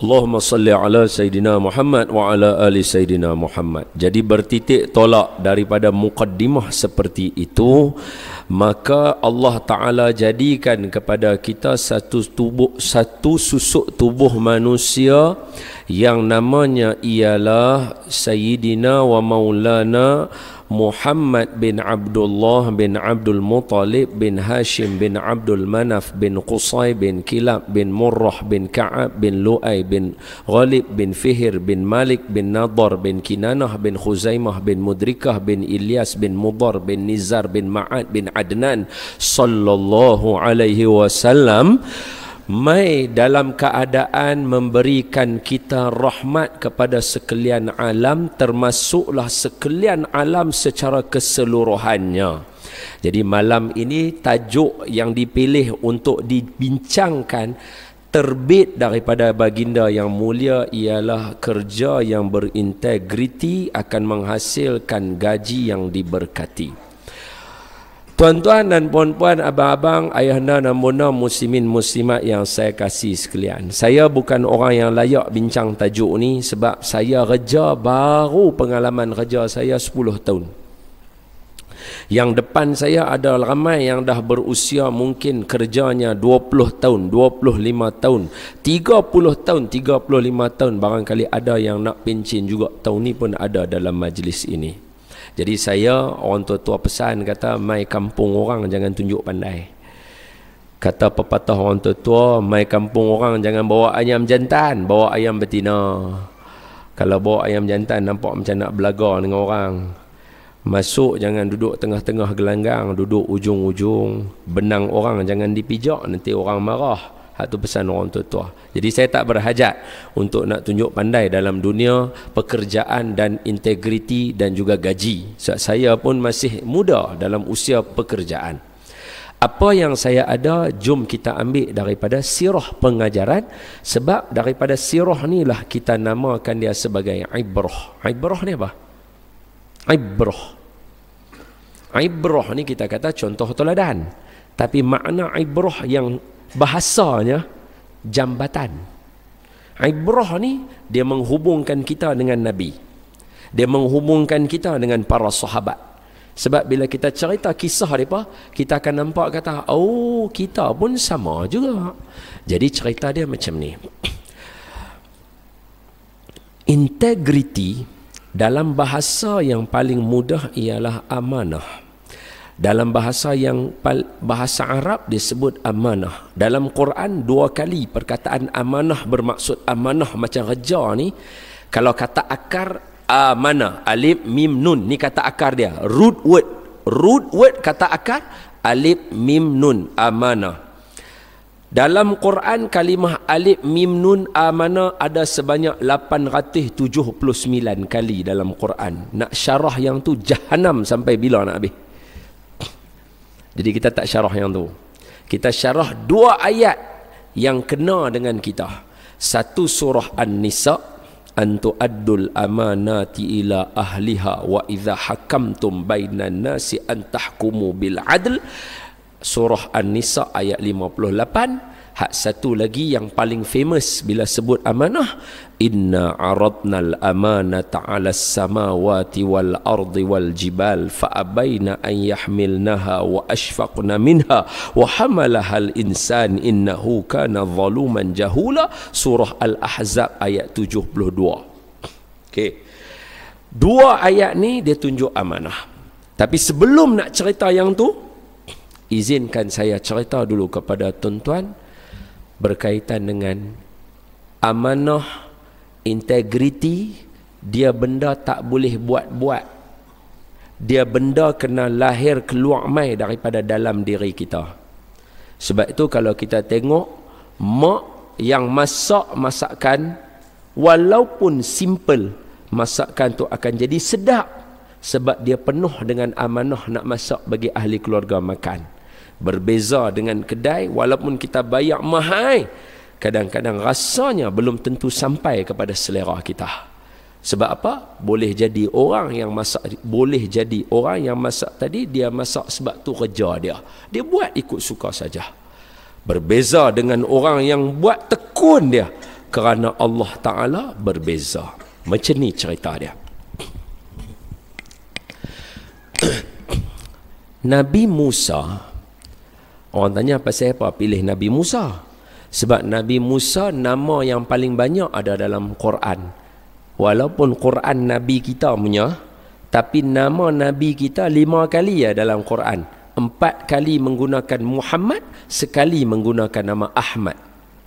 Allahumma salli ala Sayyidina Muhammad wa ala ali Sayyidina Muhammad. Jadi bertitik tolak daripada mukaddimah seperti itu, maka Allah Ta'ala jadikan kepada kita satu susuk tubuh manusia yang namanya ialah Sayyidina wa Maulana Muhammad bin Abdullah bin Abdul Muttalib bin Hashim bin Abdul Manaf bin Qusay bin Kilab bin Murrah bin Ka'ab bin Lu'ay bin Ghalib bin Fihir bin Malik bin Nadar bin Kinanah bin Khuzaimah bin Mudrikah bin Ilyas bin Mudar bin Nizar bin Ma'ad bin Adnan sallallahu alaihi wasallam mai dalam keadaan memberikan kita rahmat kepada sekalian alam, termasuklah sekalian alam secara keseluruhannya. Jadi malam ini tajuk yang dipilih untuk dibincangkan terbit daripada baginda yang mulia ialah kerja yang berintegriti akan menghasilkan gaji yang diberkati. Tuan-tuan dan puan-puan, abang-abang, ayahanda dan bunda, muslimin muslimat yang saya kasih sekalian, saya bukan orang yang layak bincang tajuk ni sebab saya kerja, baru pengalaman kerja saya 10 tahun. Yang depan saya ada ramai yang dah berusia mungkin kerjanya 20 tahun, 25 tahun, 30 tahun, 35 tahun, barangkali ada yang nak pencen juga tahun ni pun ada dalam majlis ini. Jadi saya, orang tua-tua pesan kata, mai kampung orang jangan tunjuk pandai. Kata pepatah orang tua-tua, mai kampung orang jangan bawa ayam jantan, bawa ayam betina. Kalau bawa ayam jantan nampak macam nak belaga dengan orang. Masuk jangan duduk tengah-tengah gelanggang, duduk ujung-ujung. Benang orang jangan dipijak, nanti orang marah. Itu pesan orang tua-tua. Jadi saya tak berhajat untuk nak tunjuk pandai dalam dunia pekerjaan dan integriti dan juga gaji. Sebab saya pun masih muda dalam usia pekerjaan. Apa yang saya ada, jom kita ambil daripada sirah pengajaran. Sebab daripada sirah ni lah kita namakan dia sebagai ibrah. Ibrah ni apa? Ibrah. Ibrah ni kita kata contoh teladan. Tapi makna ibrah yang bahasanya jambatan. Ibrah ni dia menghubungkan kita dengan Nabi. Dia menghubungkan kita dengan para sahabat. Sebab bila kita cerita kisah mereka, kita akan nampak kata, oh kita pun sama juga. Jadi cerita dia macam ni. Integriti dalam bahasa yang paling mudah ialah amanah. Dalam bahasa Arab disebut amanah. Dalam Quran 2 kali perkataan amanah bermaksud amanah macam kerja ni. Kalau kata akar amanah, alif mim nun, ni kata akar dia. Root word kata akar alif mim nun, amanah. Dalam Quran kalimah alif mim nun amanah ada sebanyak 879 kali dalam Quran. Nak syarah yang tu jahanam sampai bila nak habis? Jadi kita tak syarah yang tu. Kita syarah 2 ayat yang kena dengan kita. Satu surah An-Nisa, antu addul amanati ila ahliha wa idza hakamtum bainan nasi an tahkumu bil adl. Surah An-Nisa ayat 58. Hak satu lagi yang paling famous bila sebut amanah, inna aradnal amanata 'alas samawati wal ardi wal jibal fa abaina an yahmilnaha wa ashfaqna minha wa hamalahal insan innahu kana zaluman jahula. Surah Al-Ahzab ayat 72. Okey. Dua ayat ni dia tunjuk amanah. Tapi sebelum nak cerita yang tu, izinkan saya cerita dulu kepada tuan-tuan berkaitan dengan amanah, integriti. Dia benda tak boleh buat-buat. Dia benda kena lahir keluar mai daripada dalam diri kita. Sebab itu kalau kita tengok mak yang masak masakan, walaupun simple, masakan tu akan jadi sedap sebab dia penuh dengan amanah nak masak bagi ahli keluarga makan. Berbeza dengan kedai, walaupun kita bayar mahal, kadang-kadang rasanya belum tentu sampai kepada selera kita. Sebab apa? Boleh jadi orang yang masak tadi, dia masak sebab tu kerja dia. Dia buat ikut suka saja. Berbeza dengan orang yang buat tekun dia kerana Allah Ta'ala berbeza. Macam ni cerita dia. Nabi Musa, orang tanya pasal apa pilih Nabi Musa? Sebab Nabi Musa nama yang paling banyak ada dalam Quran. Walaupun Quran Nabi kita punya, tapi nama Nabi kita 5 kali ya dalam Quran. 4 kali menggunakan Muhammad, sekali menggunakan nama Ahmad.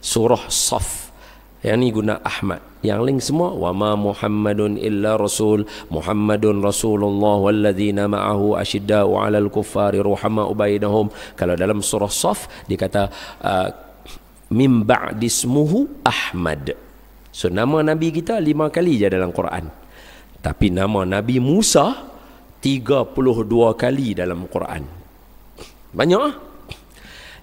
Surah Saf, yang ni guna Ahmad. Yang lain semua wa ma Muhammadun illa rasul, Muhammadun Rasulullah walladzina ma'ahu asyidda'u 'alal kuffari ruhama'u bainahum. Kalau dalam surah Saf dia kata mim ba'dismuhu Ahmad. So nama Nabi kita 5 kali je dalam Quran. Tapi nama Nabi Musa 32 kali dalam Quran. Banyak.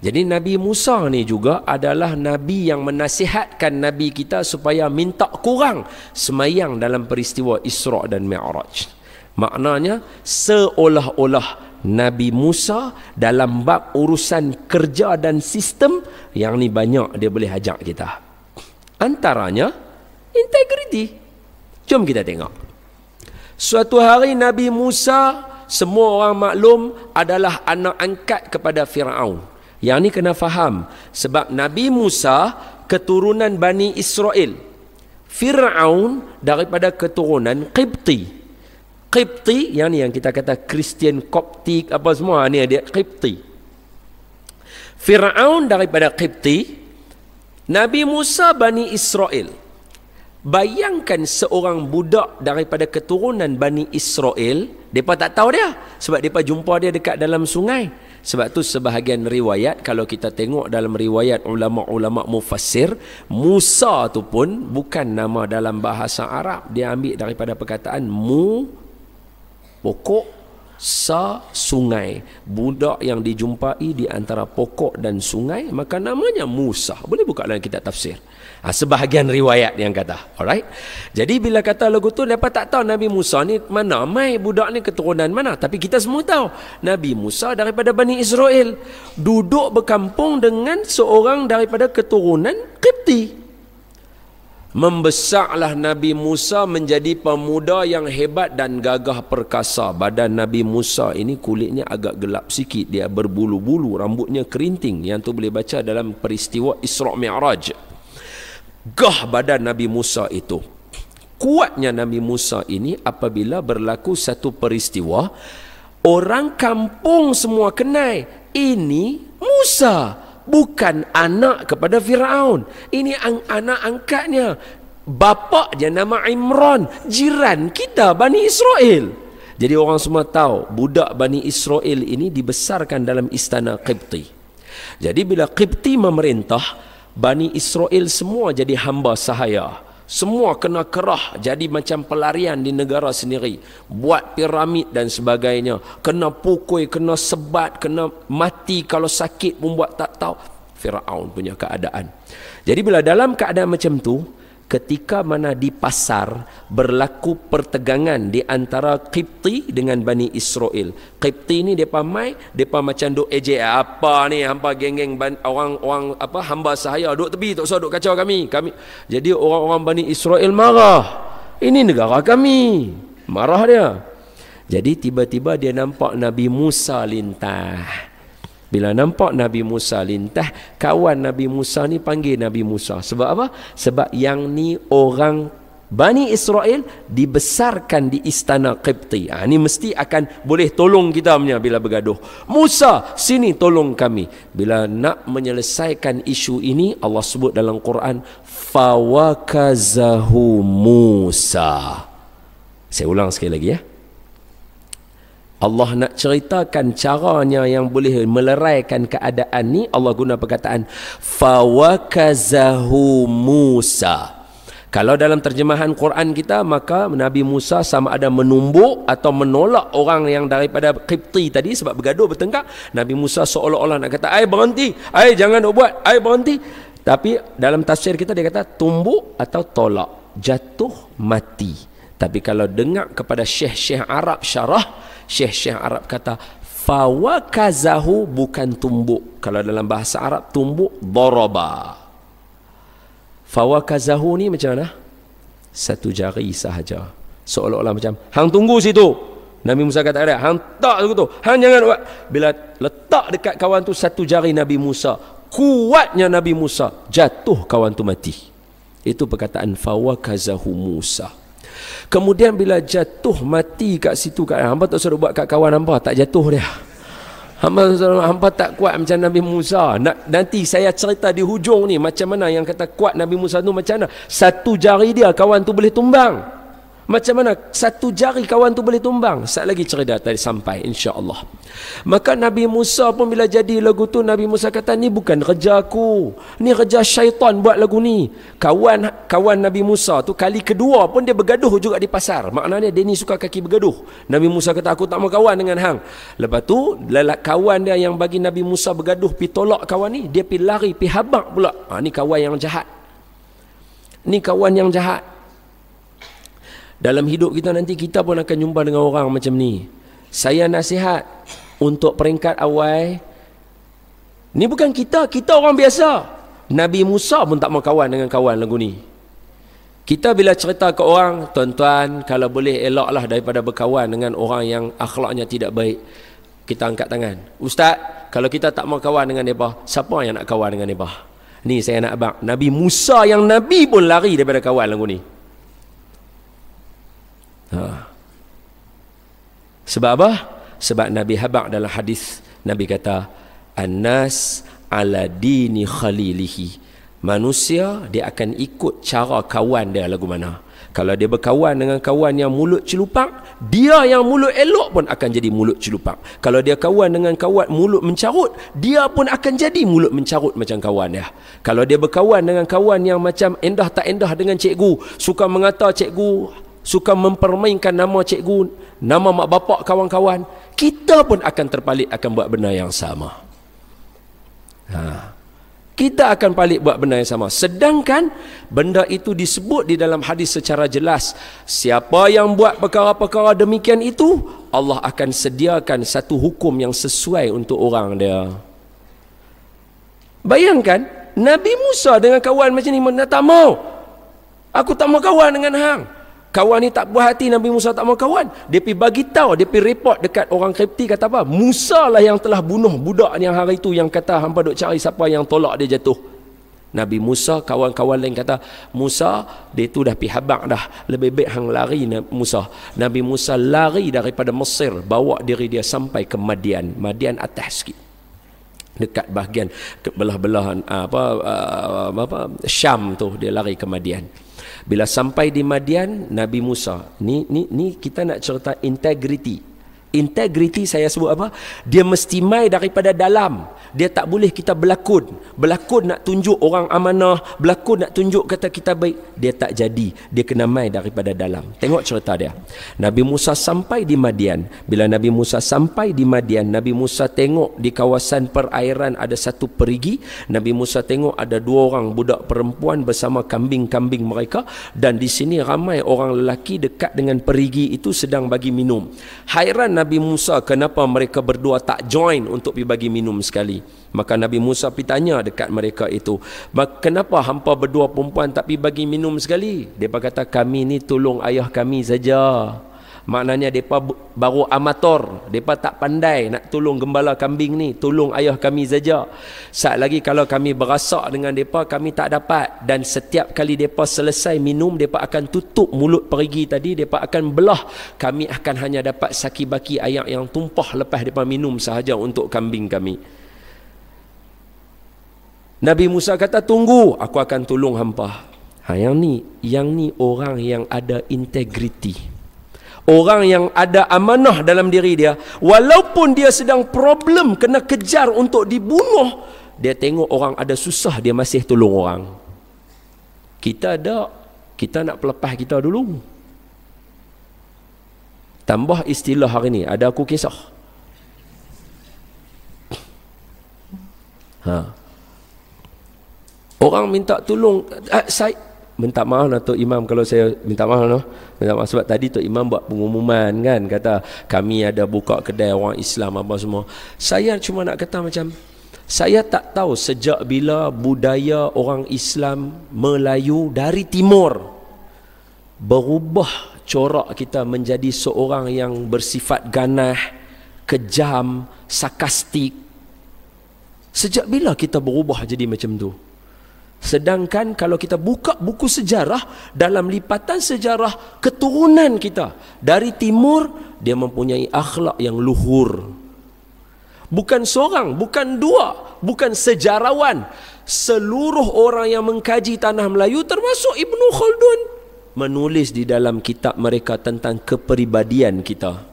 Jadi Nabi Musa ni juga adalah Nabi yang menasihatkan Nabi kita supaya minta kurang semayang dalam peristiwa Isra' dan Mi'raj. Maknanya seolah-olah Nabi Musa dalam bab urusan kerja dan sistem yang ni banyak dia boleh ajak kita. Antaranya integriti. Jom kita tengok. Suatu hari Nabi Musa, semua orang maklum, adalah anak angkat kepada Fir'aun. Yang ni kena faham. Sebab Nabi Musa keturunan Bani Israel. Fir'aun daripada keturunan Qibti. Qibti, yang ni yang kita kata Kristian Koptik apa semua, ni dia Qibti. Fir'aun daripada Qibti, Nabi Musa Bani Israel. Bayangkan seorang budak daripada keturunan Bani Israel, mereka tak tahu dia. Sebab mereka jumpa dia dekat dalam sungai. Sebab tu sebahagian riwayat, kalau kita tengok dalam riwayat ulama-ulama mufassir, Musa tu pun bukan nama dalam bahasa Arab. Dia ambil daripada perkataan mu, pokok, sa, sungai. Budak yang dijumpai di antara pokok dan sungai, maka namanya Musa. Boleh buka dalam kitab tafsir. Sebahagian riwayat yang kata. Alright. Jadi bila kata lagu tu, mereka tak tahu Nabi Musa ni mana, mai budak ni keturunan mana. Tapi kita semua tahu Nabi Musa daripada Bani Israel, duduk berkampung dengan seorang daripada keturunan Qibti. Membesarlah Nabi Musa menjadi pemuda yang hebat dan gagah perkasa. Badan Nabi Musa ini kulitnya agak gelap sikit, dia berbulu-bulu, rambutnya kerinting. Yang tu boleh baca dalam peristiwa Isra' Mi'raj. Gah badan Nabi Musa itu. Kuatnya Nabi Musa ini apabila berlaku satu peristiwa, orang kampung semua kenal, ini Musa, bukan anak kepada Firaun. Ini anak angkatnya. Bapa dia nama Imran, jiran kita Bani Israel. Jadi orang semua tahu budak Bani Israel ini dibesarkan dalam istana Qibti. Jadi bila Qibti memerintah, Bani Israel semua jadi hamba sahaya. Semua kena kerah, jadi macam pelarian di negara sendiri. Buat piramid dan sebagainya. Kena pukul, kena sebat, kena mati kalau sakit pun buat tak tahu. Firaun punya keadaan. Jadi bila dalam keadaan macam tu, ketika mana di pasar berlaku pertegangan di antara Qibti dengan Bani Israel. Qibti ni depa macam duk ejek, apa ni hampa geng-geng orang apa hamba sahaya duk tepi tak usah duk kacau kami. Jadi orang-orang Bani Israel marah. Ini negara kami. Marah dia. Jadi tiba-tiba dia nampak Nabi Musa lintah. Bila nampak Nabi Musa lintah, kawan Nabi Musa ni panggil Nabi Musa. Sebab apa? Sebab yang ni orang Bani Israel dibesarkan di istana Qibti. Ni mesti akan boleh tolong kita punya bila bergaduh. Musa, sini tolong kami. Bila nak menyelesaikan isu ini, Allah sebut dalam Quran, fawakazahu Musa. Saya ulang sekali lagi ya. Allah nak ceritakan caranya yang boleh meleraikan keadaan ni. Allah guna perkataan fawakazahu Musa. Kalau dalam terjemahan Quran kita, maka Nabi Musa sama ada menumbuk atau menolak orang yang daripada Qibti tadi sebab bergaduh bertengkar. Nabi Musa seolah-olah nak kata, "Ai berhenti, ai jangan buat, ai berhenti." Tapi dalam tafsir kita dia kata tumbuk atau tolak, jatuh mati. Tapi kalau dengar kepada syekh-syekh Arab syarah, syekh-syekh Arab kata fawakazahu bukan tumbuk. Kalau dalam bahasa Arab tumbuk daraba. Fawakazahu ni macam mana? Satu jari sahaja. Seolah-olah macam hang tunggu situ. Nabi Musa kata ada, hang tak tunggu tu. Hang jangan buat. Bila letak dekat kawan tu satu jari Nabi Musa, kuatnya Nabi Musa, jatuh kawan tu mati. Itu perkataan fawakazahu Musa. Kemudian bila jatuh mati kat situ, hamba tak suruh buat kat kawan hamba, tak jatuh dia. Hamba tak kuat macam Nabi Musa. Nanti saya cerita di hujung ni macam mana yang kata kuat Nabi Musa tu macam mana. Satu jari dia kawan tu boleh tumbang. Macam mana satu jari kawan tu boleh tumbang? Saat lagi cerita tadi sampai insya-Allah. Maka Nabi Musa pun bila jadi lagu tu, Nabi Musa kata ni bukan kerja aku. Ni kerja syaitan buat lagu ni. Kawan Nabi Musa tu kali kedua pun dia bergaduh juga di pasar. Maknanya dia ni suka kaki bergaduh. Nabi Musa kata aku tak mau kawan dengan hang. Lepas tu kawan dia yang bagi Nabi Musa bergaduh pi tolak kawan ni, dia pi lari pi habaq pula. Ni kawan yang jahat. Ni kawan yang jahat. Dalam hidup kita nanti kita pun akan jumpa dengan orang macam ni. Saya nasihat untuk peringkat awal, ni bukan kita orang biasa. Nabi Musa pun tak mau kawan dengan kawan lagu ni. Kita bila cerita ke orang, tuan-tuan kalau boleh elaklah daripada berkawan dengan orang yang akhlaknya tidak baik. Kita angkat tangan. Ustaz, kalau kita tak mau kawan dengan mereka, siapa yang nak kawan dengan mereka? Ni saya nak abang. Nabi Musa yang Nabi pun lari daripada kawan lagu ni. Sebab apa? Sebab Nabi habaq dalam hadis, Nabi kata An-nas ala dini khalilihi. Manusia dia akan ikut cara kawan dia lagu mana. Kalau dia berkawan dengan kawan yang mulut celupak, dia yang mulut elok pun akan jadi mulut celupak. Kalau dia kawan dengan kawan mulut mencarut, dia pun akan jadi mulut mencarut macam kawan dia. Kalau dia berkawan dengan kawan yang macam endah tak endah dengan cikgu, suka mengata cikgu, suka mempermainkan nama cikgu, nama mak bapak kawan-kawan, kita pun akan terpalit akan buat benda yang sama. Kita akan palit buat benda yang sama. Sedangkan benda itu disebut di dalam hadis secara jelas. Siapa yang buat perkara-perkara demikian itu, Allah akan sediakan satu hukum yang sesuai untuk orang dia. Bayangkan Nabi Musa dengan kawan macam ni, tak mau. Aku tak mau kawan dengan hang. Kawan ni tak puas hati, Nabi Musa tak mau kawan. Dia pergi bagi tahu, dia pergi report dekat orang Qibti, kata apa? Musa lah yang telah bunuh budak yang hari itu yang kata hampa duk cari siapa yang tolak dia jatuh. Nabi Musa, kawan-kawan lain kata, Musa, dia tu dah pergi habaq dah. Lebih baik hang lari Musa. Nabi Musa lari daripada Mesir, bawa diri dia sampai ke Madian. Madian atas sikit. Dekat bahagian belah-belahan Syam tu dia lari ke Madian. Bila sampai di Madian, Nabi Musa, ni kita nak cerita integriti. Integriti saya sebut apa? Dia mesti mai daripada dalam. Dia tak boleh kita berlakon nak tunjuk orang amanah, berlakon nak tunjuk kata kita baik. Dia tak jadi. Dia kena mai daripada dalam. Tengok cerita dia. Nabi Musa sampai di Madian. Bila Nabi Musa sampai di Madian, Nabi Musa tengok di kawasan perairan ada satu perigi. Nabi Musa tengok ada 2 orang budak perempuan bersama kambing-kambing mereka, dan di sini ramai orang lelaki dekat dengan perigi itu sedang bagi minum. Hairan Nabi Musa kenapa mereka berdua tak join untuk pergi bagi minum sekali. Maka Nabi Musa pergi tanya dekat mereka itu, kenapa hampa berdua perempuan tak pergi bagi minum sekali? Mereka kata, kami ni tolong ayah kami saja. Maknanya mereka baru amator, mereka tak pandai nak tolong gembala kambing ni, tolong ayah kami saja. Saat lagi kalau kami berasak dengan mereka, kami tak dapat. Dan setiap kali mereka selesai minum, mereka akan tutup mulut perigi tadi, mereka akan belah. Kami akan hanya dapat saki-baki air yang tumpah lepas mereka minum sahaja untuk kambing kami. Nabi Musa kata, tunggu, aku akan tolong hampa. Yang ni orang yang ada integriti. Orang yang ada amanah dalam diri dia. Walaupun dia sedang problem, kena kejar untuk dibunuh, dia tengok orang ada susah, dia masih tolong orang. Kita ada, kita nak pelepah kita dulu. Tambah istilah hari ni, ada aku kisah. Orang minta tolong, saya minta maaf lah Tok Imam kalau saya minta maaf lah. Minta maaf sebab tadi Tok Imam buat pengumuman kan, kata kami ada buka kedai orang Islam apa semua. Saya cuma nak kata macam, saya tak tahu sejak bila budaya orang Islam Melayu dari timur berubah corak kita menjadi seorang yang bersifat ganah, kejam, sarkastik. Sejak bila kita berubah jadi macam tu? Sedangkan kalau kita buka buku sejarah, dalam lipatan sejarah keturunan kita dari timur, dia mempunyai akhlak yang luhur. Bukan seorang, bukan 2, bukan sejarawan, seluruh orang yang mengkaji tanah Melayu termasuk Ibnu Khaldun menulis di dalam kitab mereka tentang kepribadian kita.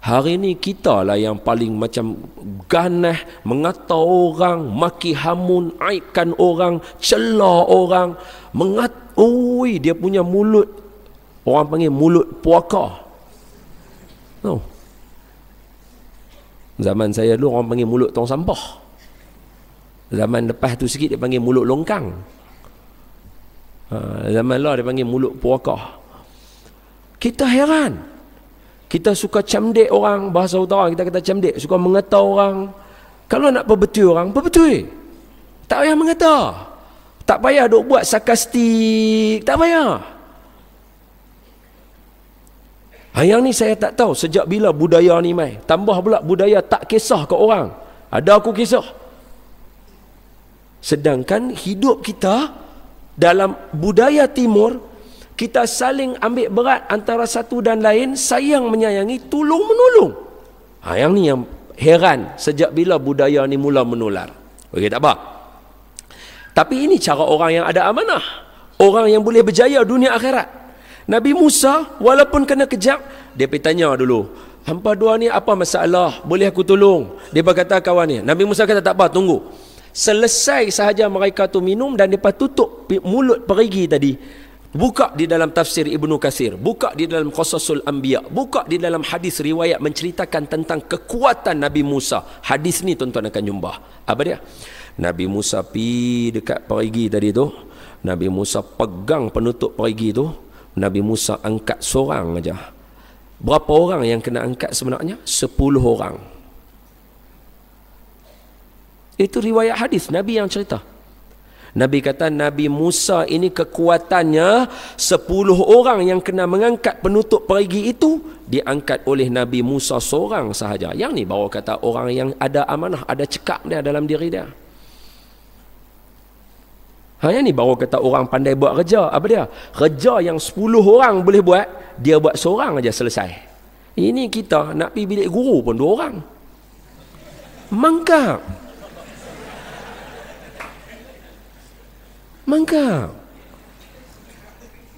Hari ni kita lah yang paling macam ganah, mengata orang, maki hamun, aibkan orang, celah orang, dia punya mulut, orang panggil mulut puaka. No. Zaman saya dulu orang panggil mulut tong sampah. Zaman lepas tu sikit dia panggil mulut longkang. Zaman lah dia panggil mulut puaka. Kita heran. Kita suka camdek orang, bahasa utara kita kata camdek, suka mengata orang. Kalau nak perbetul orang, perbetul. Tak payah mengata. Tak payah duk buat sarkastik, tak payah. Yang ni saya tak tahu sejak bila budaya ni mai. Tambah pula budaya tak kisah ke orang. Ada aku kisah. Sedangkan hidup kita dalam budaya timur, kita saling ambil berat antara satu dan lain, sayang menyayangi, tolong menolong. Yang ni yang heran, sejak bila budaya ni mula menular. Okey, tak apa. Tapi ini cara orang yang ada amanah, orang yang boleh berjaya dunia akhirat. Nabi Musa walaupun kena kejap, dia pergi tanya dulu, hampa dua ni apa masalah, boleh aku tolong? Dia berkata kawan ni, Nabi Musa kata tak apa, tunggu. Selesai sahaja mereka tu minum dan mereka tutup mulut perigi tadi. Buka di dalam tafsir Ibnu Katsir, buka di dalam Qasasul Anbiya, buka di dalam hadis riwayat menceritakan tentang kekuatan Nabi Musa. Hadis ni tuan-tuan akan jumpa. Apa dia? Nabi Musa pi dekat perigi tadi tu, Nabi Musa pegang penutup perigi tu, Nabi Musa angkat seorang aja. Berapa orang yang kena angkat sebenarnya? 10 orang. Itu riwayat hadis Nabi yang cerita. Nabi kata Nabi Musa ini kekuatannya 10 orang yang kena mengangkat penutup perigi itu diangkat oleh Nabi Musa seorang sahaja. Yang ni baru kata orang yang ada amanah, ada cekak dia dalam diri dia. Yang ni baru kata orang pandai buat kerja. Apa dia? Kerja yang 10 orang boleh buat, dia buat seorang aja selesai. Ini kita nak pergi bilik guru pun 2 orang. Mangkap.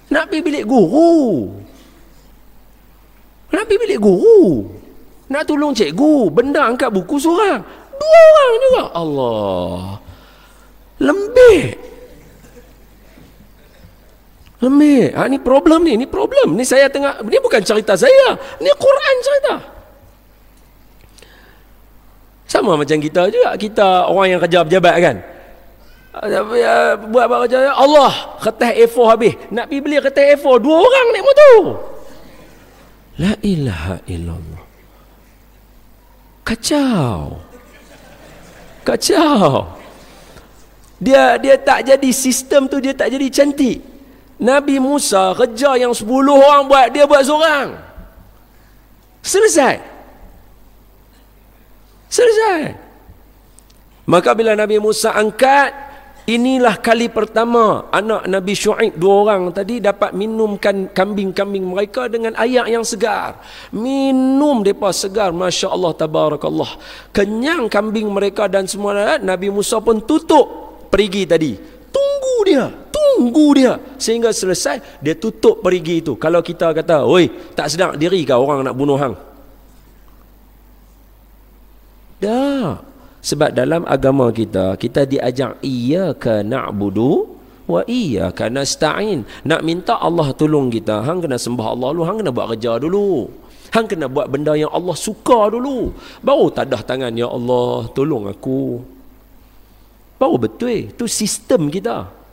Nak pergi bilik guru. Nak pergi bilik guru, nak tolong cikgu, benda angkat buku seorang, 2 orang juga. Allah, lembik. Ni problem ni, ni saya tengah, ni bukan cerita saya, ni Quran cerita. Sama macam kita juga, kita orang yang kerja pejabat kan, buat kerja, Allah, kertas A4 habis, nak pergi beli kertas A4, 2 orang naik motor. La ilaha illallah. Kacau. Dia tak jadi, sistem tu dia tak jadi cantik. Nabi Musa kerja yang 10 orang buat, dia buat seorang. Selesai. Maka bila Nabi Musa angkat, inilah kali pertama anak Nabi Syuaib 2 orang tadi dapat minumkan kambing-kambing mereka dengan air yang segar. Minum mereka segar, Masya Allah, tabarakallah. Kenyang kambing mereka dan semua. Nabi Musa pun tutup perigi tadi. Tunggu dia sehingga selesai, dia tutup perigi itu. Kalau kita kata, oi, tak sedar diri kau orang nak bunuh hang? Dah. Sebab dalam agama kita diajar iyyaka na'budu wa iyyaka nasta'in. Nak minta Allah tolong kita, hang kena sembah Allah dulu, hang kena buat kerja dulu. Hang kena buat benda yang Allah suka dulu. Baru tadah tangan, ya Allah, tolong aku. Baru betul. Itu sistem kita.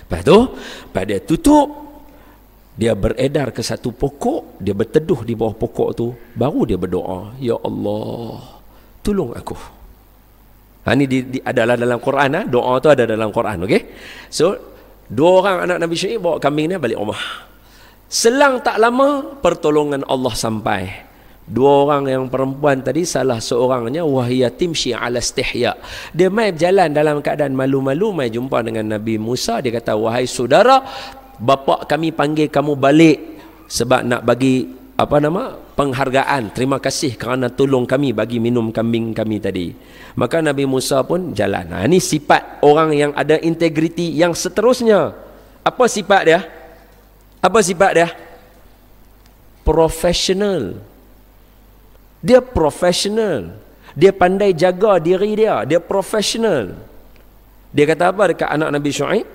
Lepas tu, pada tutup, dia beredar ke satu pokok, dia berteduh di bawah pokok tu, baru dia berdoa, ya Allah, tolong aku. Ini adalah dalam Quran. Doa tu ada dalam Quran. Okay? So 2 orang anak Nabi Syuaib bawa kambing ni balik rumah. Selang tak lama, pertolongan Allah sampai. 2 orang yang perempuan tadi, salah seorangnya wahia timshi ala istihya. Dia mai berjalan dalam keadaan malu-malu, mai jumpa dengan Nabi Musa. Dia kata, wahai saudara, bapa kami panggil kamu balik sebab nak bagi penghargaan, terima kasih kerana tolong kami bagi minum kambing kami tadi. Maka Nabi Musa pun jalan. Ini sifat orang yang ada integriti yang seterusnya. Apa sifat dia? Profesional. Dia profesional. Dia pandai jaga diri dia. Dia profesional. Dia kata apa dekat anak Nabi Syuaib?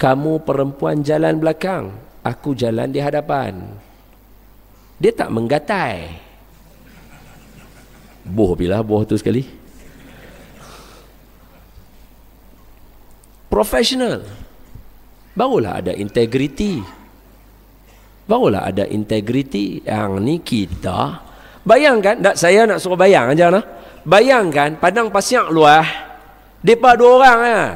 Kamu perempuan jalan belakang, aku jalan di hadapan. Dia tak menggatai. Boh tu sekali. Profesional. Barulah ada integriti. Yang ni kita. Bayangkan, saya nak suruh bayang aja nah. Bayangkan padang pasir luah. Depa 2 orang lah.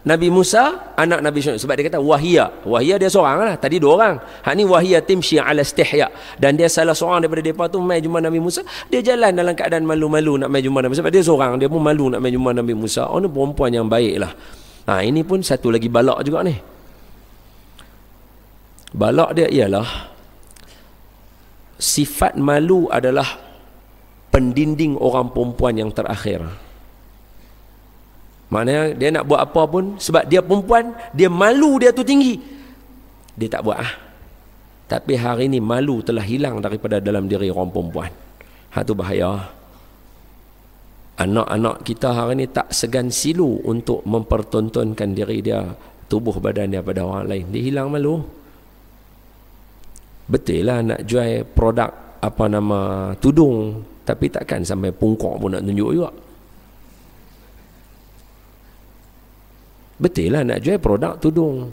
Nabi Musa, anak Nabi Syuaib. Sebab dia kata wahia dia seorang lah. Tadi 2 orang. Hak ni wahia timshi ala istihya. Dan dia salah seorang daripada depa tu mai jumpa Nabi Musa. Dia jalan dalam keadaan malu-malu nak mai jumpa Nabi Musa. Sebab dia seorang, dia pun malu nak mai jumpa Nabi Musa. Oh, ni perempuan yang baik lah. Ini pun satu lagi balak juga ni. Balak dia ialah sifat malu adalah pendinding orang perempuan yang terakhir. Maknanya dia nak buat apa pun, sebab dia perempuan, dia malu dia tu tinggi, dia tak buat. Tapi hari ini malu telah hilang daripada dalam diri orang perempuan. Itu bahaya. Anak-anak kita hari ini tak segan silu untuk mempertontonkan diri dia, tubuh badan dia pada orang lain. Dia hilang malu. Betul lah nak jual produk tudung, tapi takkan sampai pungkok pun nak tunjuk juga. Betul lah nak jual produk tudung,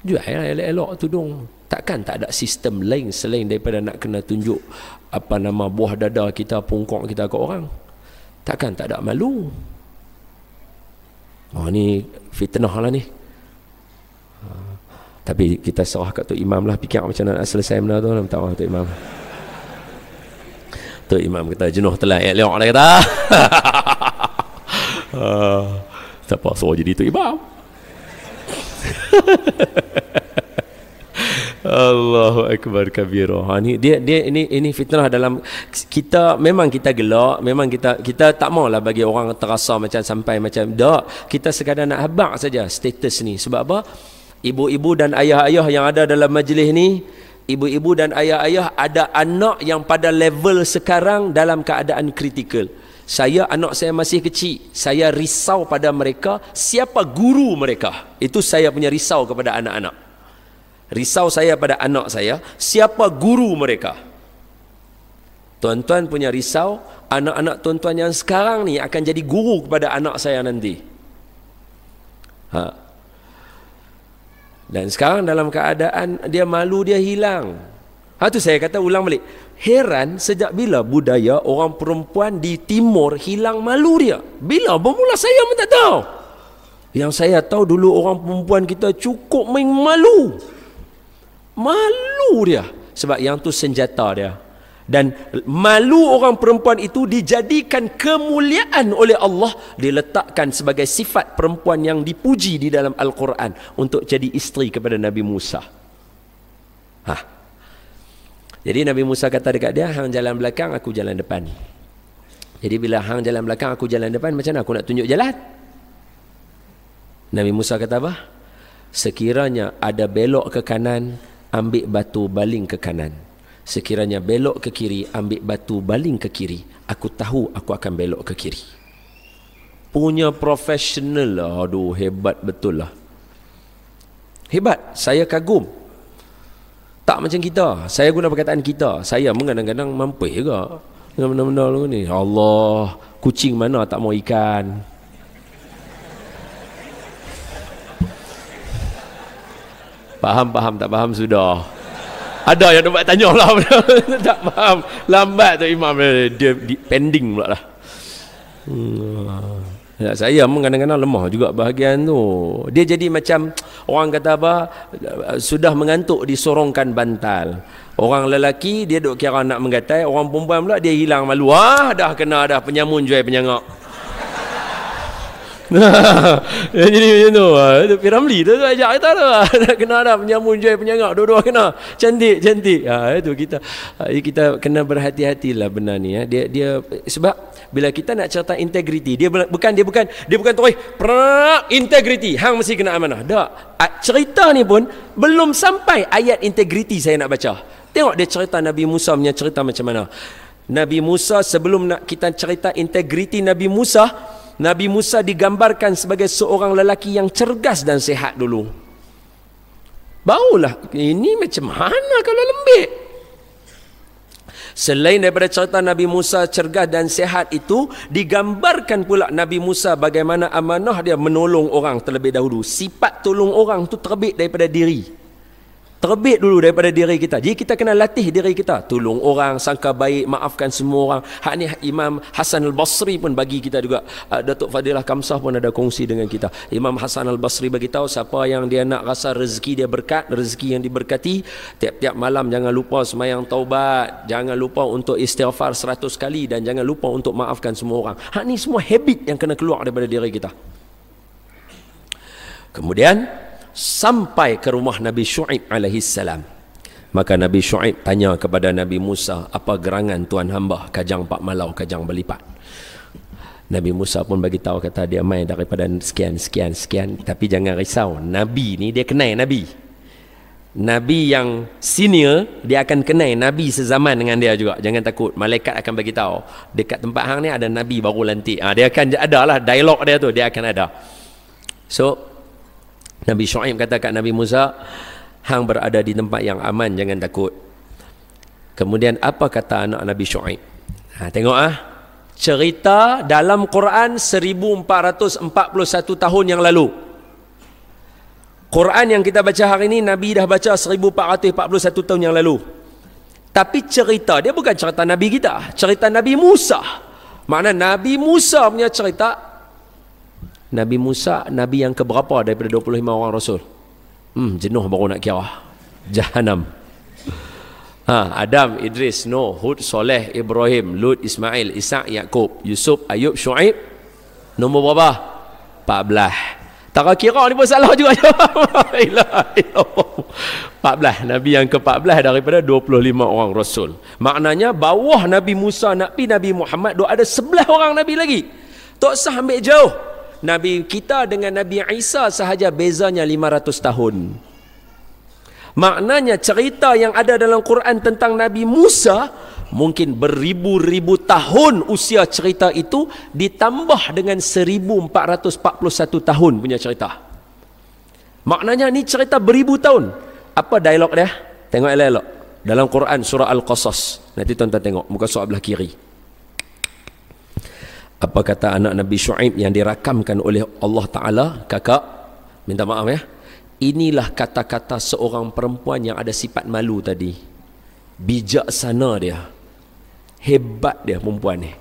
jual lah elok-elok tudung. Takkan tak ada sistem lain selain daripada nak kena tunjuk buah dada kita, pungkok kita ke orang. Takkan tak ada malu. Ni fitnah lah ni. Tapi kita serah kat Tok Imam lah, fikir macam mana nak selesai benda tu. Minta maaf Tok Imam. Tok Imam kata jenuh telah elok lah kata. Siapa suruh jadi Tok Imam? Allahu akbar kabira. Ini fitnah dalam kita. Memang kita gelak, memang kita tak maulah bagi orang terasa macam sampai macam dak. Kita sekadar nak habaq saja status ni. Sebab apa? Ibu-ibu dan ayah-ayah yang ada dalam majlis ni, ibu-ibu dan ayah-ayah ada anak yang pada level sekarang dalam keadaan kritikal. Anak saya masih kecil, saya risau pada mereka, siapa guru mereka. Itu saya punya risau kepada anak-anak. Risau saya pada anak saya, siapa guru mereka. Tuan-tuan punya risau, anak-anak tuan-tuan yang sekarang ni akan jadi guru kepada anak saya nanti. Dan sekarang dalam keadaan dia malu, dia hilang. Tu saya kata ulang balik. Heran sejak bila budaya orang perempuan di timur hilang malu dia. Bila bermula saya pun tak tahu. Yang saya tahu dulu orang perempuan kita cukup main malu. Malu dia. Sebab yang tu senjata dia. Dan malu orang perempuan itu dijadikan kemuliaan oleh Allah. Diletakkan sebagai sifat perempuan yang dipuji di dalam Al-Quran untuk jadi isteri kepada Nabi Musa. Jadi Nabi Musa kata dekat dia, hang jalan belakang, aku jalan depan. Jadi bila hang jalan belakang, aku jalan depan, macam mana aku nak tunjuk jalan? Nabi Musa kata apa? Sekiranya ada belok ke kanan, ambil batu baling ke kanan. Sekiranya belok ke kiri, ambil batu baling ke kiri. Aku tahu aku akan belok ke kiri. Punya profesional lah. Aduh, hebat betul lah. Hebat, saya kagum. Tak macam kita. Saya guna perkataan kita. Saya pun kadang-kadang mampus juga dengan benda-benda ni. Allah, kucing mana tak mau ikan. Faham, tak faham sudah. Ada yang nak tanya lah. Tak faham. Lambat tu imam. Dia pending pula lah. Saya pun kadang-kadang lemah juga bahagian tu. Dia jadi macam orang kata apa, sudah mengantuk disorongkan bantal. Orang lelaki dia duk kira nak menggatai, orang perempuan pula dia hilang malu. Dah kena dah penyamun jual penyangak. Jadi macam tu. Itu Piramli tu ajak kita tu. Kena dah penyamun jual penyangak, dua-dua kena. Cantik. Itu kita kena berhati-hatilah benar ni. Dia sebab bila kita nak cerita integriti, dia bukan terus integriti, hang mesti kena amanah. Tak. Cerita ni pun belum sampai ayat integriti saya nak baca. Tengok dia cerita Nabi Musa punya cerita macam mana. Nabi Musa, sebelum nak kita cerita integriti Nabi Musa digambarkan sebagai seorang lelaki yang cergas dan sihat dulu. Barulah ini macam mana kalau lembik. Selain daripada cerita Nabi Musa cergas dan sihat itu, digambarkan pula Nabi Musa bagaimana amanah dia menolong orang terlebih dahulu. Sifat tolong orang tu terbit daripada diri. Terbit dulu daripada diri kita. Jadi kita kena latih diri kita. Tolong orang, sangka baik, maafkan semua orang. Hak ni Imam Hasan Al-Basri pun bagi kita juga. Datuk Fadilah Kamsah pun ada kongsi dengan kita. Imam Hasan Al-Basri bagi tahu siapa yang dia nak rasa rezeki dia berkat, rezeki yang diberkati, tiap-tiap malam jangan lupa sembahyang taubat, jangan lupa untuk istighfar 100 kali, dan jangan lupa untuk maafkan semua orang. Hak ni semua habit yang kena keluar daripada diri kita. Kemudian sampai ke rumah Nabi Syuaib alaihissalam. Maka Nabi Syuaib tanya kepada Nabi Musa, apa gerangan tuan hamba kajang pak malau kajang berlipat? Nabi Musa pun bagi tahu, kata dia mai daripada sekian. Tapi jangan risau, Nabi ni dia kenal Nabi. Nabi yang senior dia akan kenal Nabi sezaman dengan dia juga. Jangan takut, malaikat akan bagi tahu dekat tempat hang ni ada Nabi baru lantik. Dia akan ada lah dialog dia tu, dia akan ada. So Nabi Syuaib kata kat Nabi Musa, hang berada di tempat yang aman, jangan takut. Kemudian apa kata anak Nabi Syuaib? Tengok cerita dalam Quran 1441 tahun yang lalu. Quran yang kita baca hari ini, Nabi dah baca 1441 tahun yang lalu. Tapi cerita dia bukan cerita Nabi kita, cerita Nabi Musa. Makna Nabi Musa punya cerita. Nabi Musa, Nabi yang keberapa daripada 25 orang Rasul? Jenuh baru nak kira. Jahannam. Adam, Idris, Nuh, Hud, Soleh, Ibrahim, Lut, Ismail, Ishak, Yaqub, Yusuf, Ayub, Syuaib. Nombor berapa? 14. Tak kira ni pun salah juga. 14. Nabi yang ke-14 daripada 25 orang Rasul. Maknanya bawah Nabi Musa, Nabi Muhammad, ada 11 orang Nabi lagi. Tak usah ambil jauh. Nabi kita dengan Nabi Isa sahaja bezanya 500 tahun. Maknanya cerita yang ada dalam Quran tentang Nabi Musa mungkin beribu-ribu tahun usia cerita itu ditambah dengan 1441 tahun punya cerita. Maknanya ni cerita beribu tahun. Apa dialog dia? Tengok elok-elok dalam Quran surah Al-Qasas. Nanti tuan-tuan tengok muka surat belah kiri. Apa kata anak Nabi Syuaib yang dirakamkan oleh Allah Ta'ala? Kakak, minta maaf ya. Inilah kata-kata seorang perempuan yang ada sifat malu tadi. Bijaksana dia. Hebat dia perempuan ni.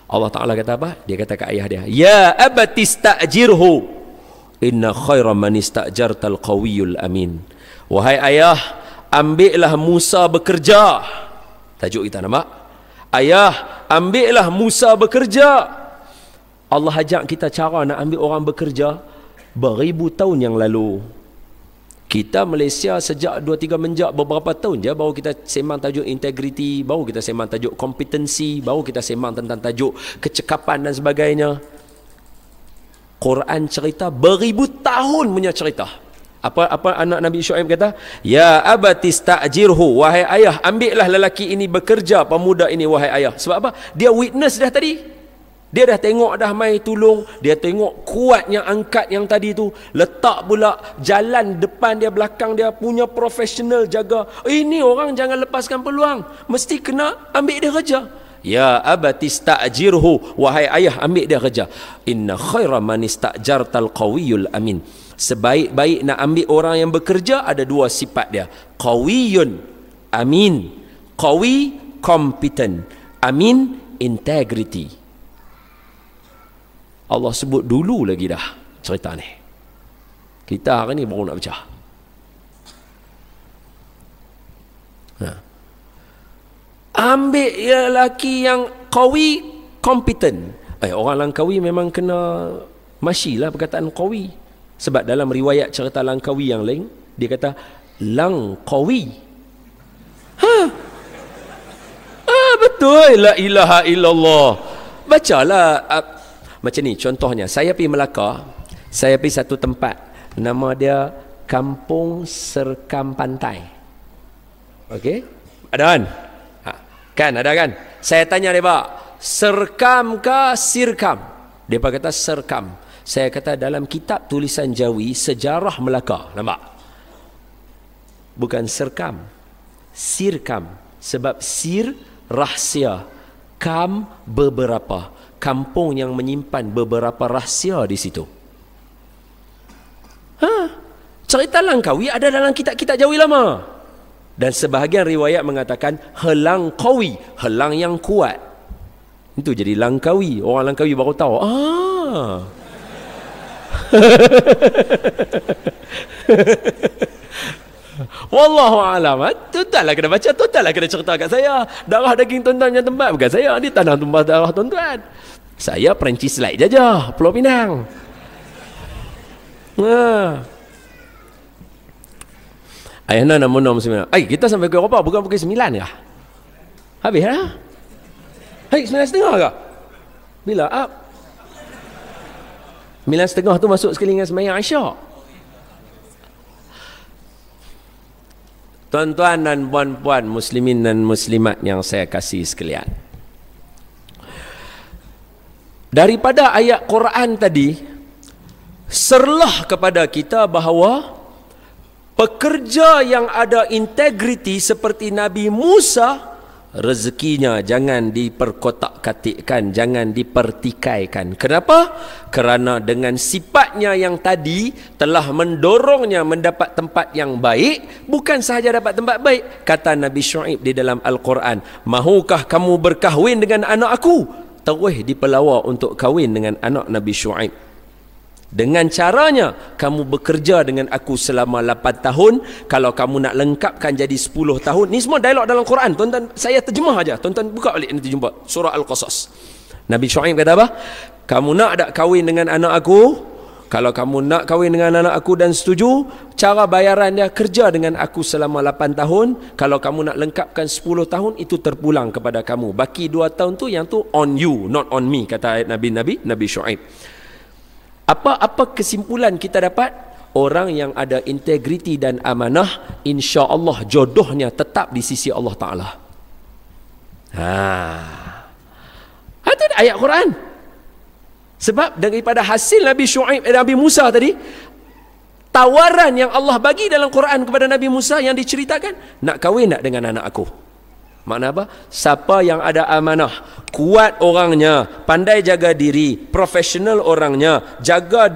Allah Ta'ala kata apa? Dia kata ke ayah dia, ya abati sta'jirhu inna khaira man ista'jartal qawiyul amin. Wahai ayah, ambillah Musa bekerja. Tajuk kita nampak? Ayah, ambillah Musa bekerja. Allah ajak kita cara nak ambil orang bekerja beribu tahun yang lalu. Kita Malaysia sejak 2-3 menjak beberapa tahun je baru kita sembang tajuk integriti, baru kita sembang tajuk kompetensi, baru kita sembang tentang tajuk kecekapan dan sebagainya. Quran cerita beribu tahun punya cerita. Apa anak Nabi Syuaib kata? Ya abati sta'jirhu, wahai ayah, ambillah lelaki ini bekerja, pemuda ini wahai ayah. Sebab apa? Dia witness dah tadi. Dia dah tengok dah mai tolong, dia tengok kuatnya angkat yang tadi tu, letak pula jalan depan dia, belakang dia, punya profesional jaga. Ini orang jangan lepaskan peluang, mesti kena ambil dia kerja. Ya abati sta'jirhu, wahai ayah, ambil dia kerja. Inna khaira man ista'jartal qawiyul amin. Sebaik-baik nak ambil orang yang bekerja ada dua sifat dia. Qawiyun, amin. Qawi, competent. Amin, integrity. Allah sebut dulu lagi dah cerita ni. Kita hari ni baru nak baca. Ambil lelaki yang qawi, competent. Orang Langkawi memang kena masyilah perkataan qawi. Sebab dalam riwayat cerita Langkawi yang lain, dia kata Langkawi. Betul, la ilaha illallah. Bacalah macam ni contohnya. Saya pergi Melaka, saya pergi satu tempat, nama dia Kampung Serkam Pantai. Okey? Ada kan? Kan ada kan? Saya tanya dia, Pak, serkam ke sirkam? Dia kata serkam. Saya kata dalam kitab tulisan Jawi sejarah Melaka, nampak? Bukan serkam, sirkam. Sebab sir rahsia, kam beberapa. Kampung yang menyimpan beberapa rahsia di situ. Cerita Langkawi ada dalam kitab-kitab Jawi lama. Dan sebahagian riwayat mengatakan helang qawi, helang yang kuat. Itu jadi Langkawi. Orang Langkawi baru tahu. Wallahu a'lam. Tuan-tuan lah kena baca, tuan-tuan lah kena cerita kat saya. Darah daging tuan-tuan punya tempat bukan saya. Ni tanah tumpah darah tuan-tuan. Saya Perancis Light je, Pulau Pinang. Ayahna nama nom 9. Kita sampai ke Eropah bukan pukul 9 kah? Habis dah? 9.30 kah? Bila up? 9.30 tu masuk sekali dengan sembahyang Isyak. Tuan-tuan dan puan-puan muslimin dan muslimat yang saya kasih sekalian, daripada ayat Quran tadi serlah kepada kita bahawa pekerja yang ada integriti seperti Nabi Musa, rezekinya jangan diperkotak-katikkan, jangan dipertikaikan. Kenapa? Kerana dengan sifatnya yang tadi telah mendorongnya mendapat tempat yang baik. Bukan sahaja dapat tempat baik, kata Nabi Syuaib di dalam Al-Quran, mahukah kamu berkahwin dengan anak aku? Terus dipelawa untuk kahwin dengan anak Nabi Syuaib. Dengan caranya kamu bekerja dengan aku selama 8 tahun. Kalau kamu nak lengkapkan jadi 10 tahun. Ni semua dialog dalam Quran. Tuan-tuan, saya terjemah aja. Tuan-tuan buka balik nanti jumpa surah Al-Qasas. Nabi Syuaib kata apa? Kamu nak tak kahwin dengan anak aku? Kalau kamu nak kahwin dengan anak aku dan setuju, cara bayaran dia kerja dengan aku selama 8 tahun. Kalau kamu nak lengkapkan 10 tahun, itu terpulang kepada kamu. Baki 2 tahun tu, yang tu on you, not on me, kata ayat Nabi Syuaib. Apa kesimpulan kita dapat? orang yang ada integriti dan amanah, insya-Allah jodohnya tetap di sisi Allah Taala. Itu ayat Quran. Sebab daripada hasil Nabi Syuaib, Nabi Musa tadi, tawaran yang Allah bagi dalam Quran kepada Nabi Musa yang diceritakan, nak kahwin tak dengan anak aku? Makna apa? Siapa yang ada amanah, kuat orangnya, pandai jaga diri, profesional orangnya, jaga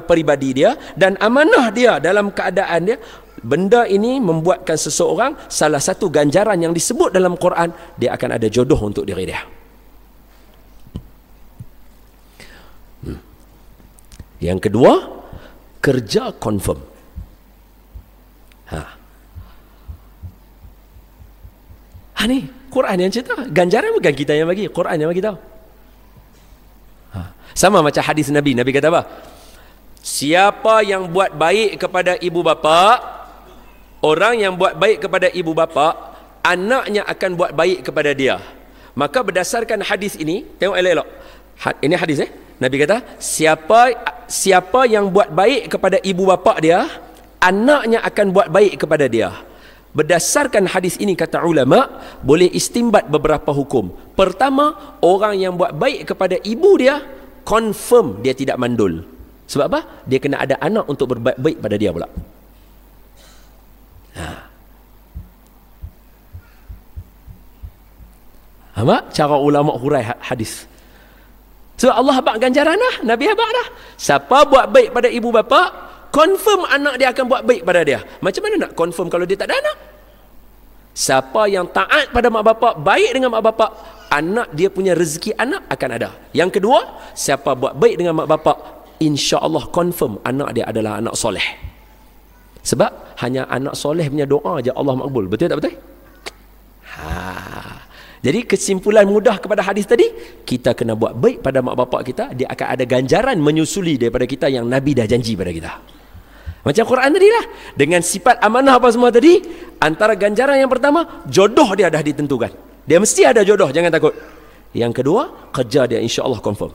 peribadi dia dan amanah dia dalam keadaan dia, benda ini membuatkan seseorang, salah satu ganjaran yang disebut dalam Quran, dia akan ada jodoh untuk diri dia. Yang kedua, kerja confirm. Ni Quran yang cerita, ganjaran bukan kita yang bagi, Quran yang bagi tahu. Sama macam hadis Nabi. Nabi kata apa? Siapa yang buat baik kepada ibu bapa, orang yang buat baik kepada ibu bapa, anaknya akan buat baik kepada dia. Maka berdasarkan hadis ini, tengok elok-elok. Ini hadis Nabi kata, siapa yang buat baik kepada ibu bapa dia, anaknya akan buat baik kepada dia. Berdasarkan hadis ini, kata ulama, boleh istimbat beberapa hukum. Pertama, orang yang buat baik kepada ibu dia, confirm dia tidak mandul. Sebab apa? Dia kena ada anak untuk berbaik baik pada dia pula. Apa? Cara ulama hurai hadis. So Allah habaq ganjaran dah, Nabi habaq dah. Siapa buat baik pada ibu bapa, confirm anak dia akan buat baik pada dia. Macam mana nak confirm kalau dia tak ada anak? Siapa yang taat pada mak bapak, baik dengan mak bapak, anak dia punya rezeki anak akan ada. Yang kedua, siapa buat baik dengan mak bapak, insya-Allah confirm anak dia adalah anak soleh. Sebab hanya anak soleh punya doa aja Allah makbul. Betul tak betul? Jadi kesimpulan mudah kepada hadis tadi, kita kena buat baik pada mak bapak kita, dia akan ada ganjaran menyusuli daripada kita yang Nabi dah janji pada kita. Macam Quran tadi lah, dengan sifat amanah apa semua tadi, antara ganjaran yang pertama, jodoh dia dah ditentukan. Dia mesti ada jodoh, jangan takut. Yang kedua, kerja dia insya-Allah confirm.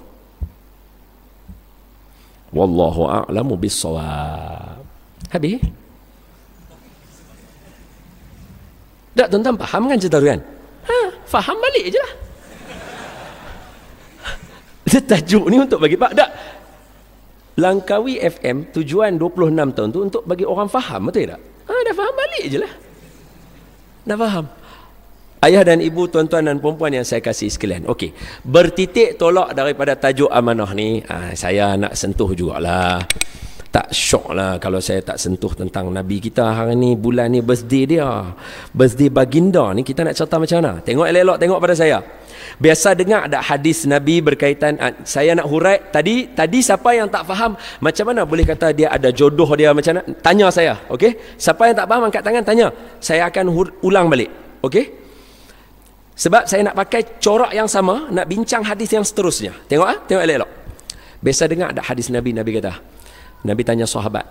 Wallahu a'lamu bis-shawab. Habis? Tak, tuan-tuan faham kan cerita tu kan? Faham balik je lah. Tajuk ni untuk bagi pak. Tak. Langkawi FM tujuan 26 tahun tu untuk bagi orang faham, betul tak? Dah faham balik je lah. Dah faham. Ayah dan ibu, tuan-tuan dan perempuan yang saya kasih sekalian. Okey. Bertitik tolak daripada tajuk amanah ni, saya nak sentuh jugalah. Tak syok lah kalau saya tak sentuh tentang Nabi kita hari ni, bulan ni birthday dia, birthday baginda ni. Kita nak cerita macam mana? Tengok elok-elok, tengok pada saya. Biasa dengar ada hadis Nabi berkaitan, saya nak hurai tadi siapa yang tak faham macam mana boleh kata dia ada jodoh dia macam mana, tanya saya. Okey, siapa yang tak faham angkat tangan, tanya, saya akan ulang balik. Okey, sebab saya nak pakai corak yang sama, nak bincang hadis yang seterusnya. Tengok tengok elok-elok. Biasa dengar ada hadis Nabi kata, Nabi tanya sahabat,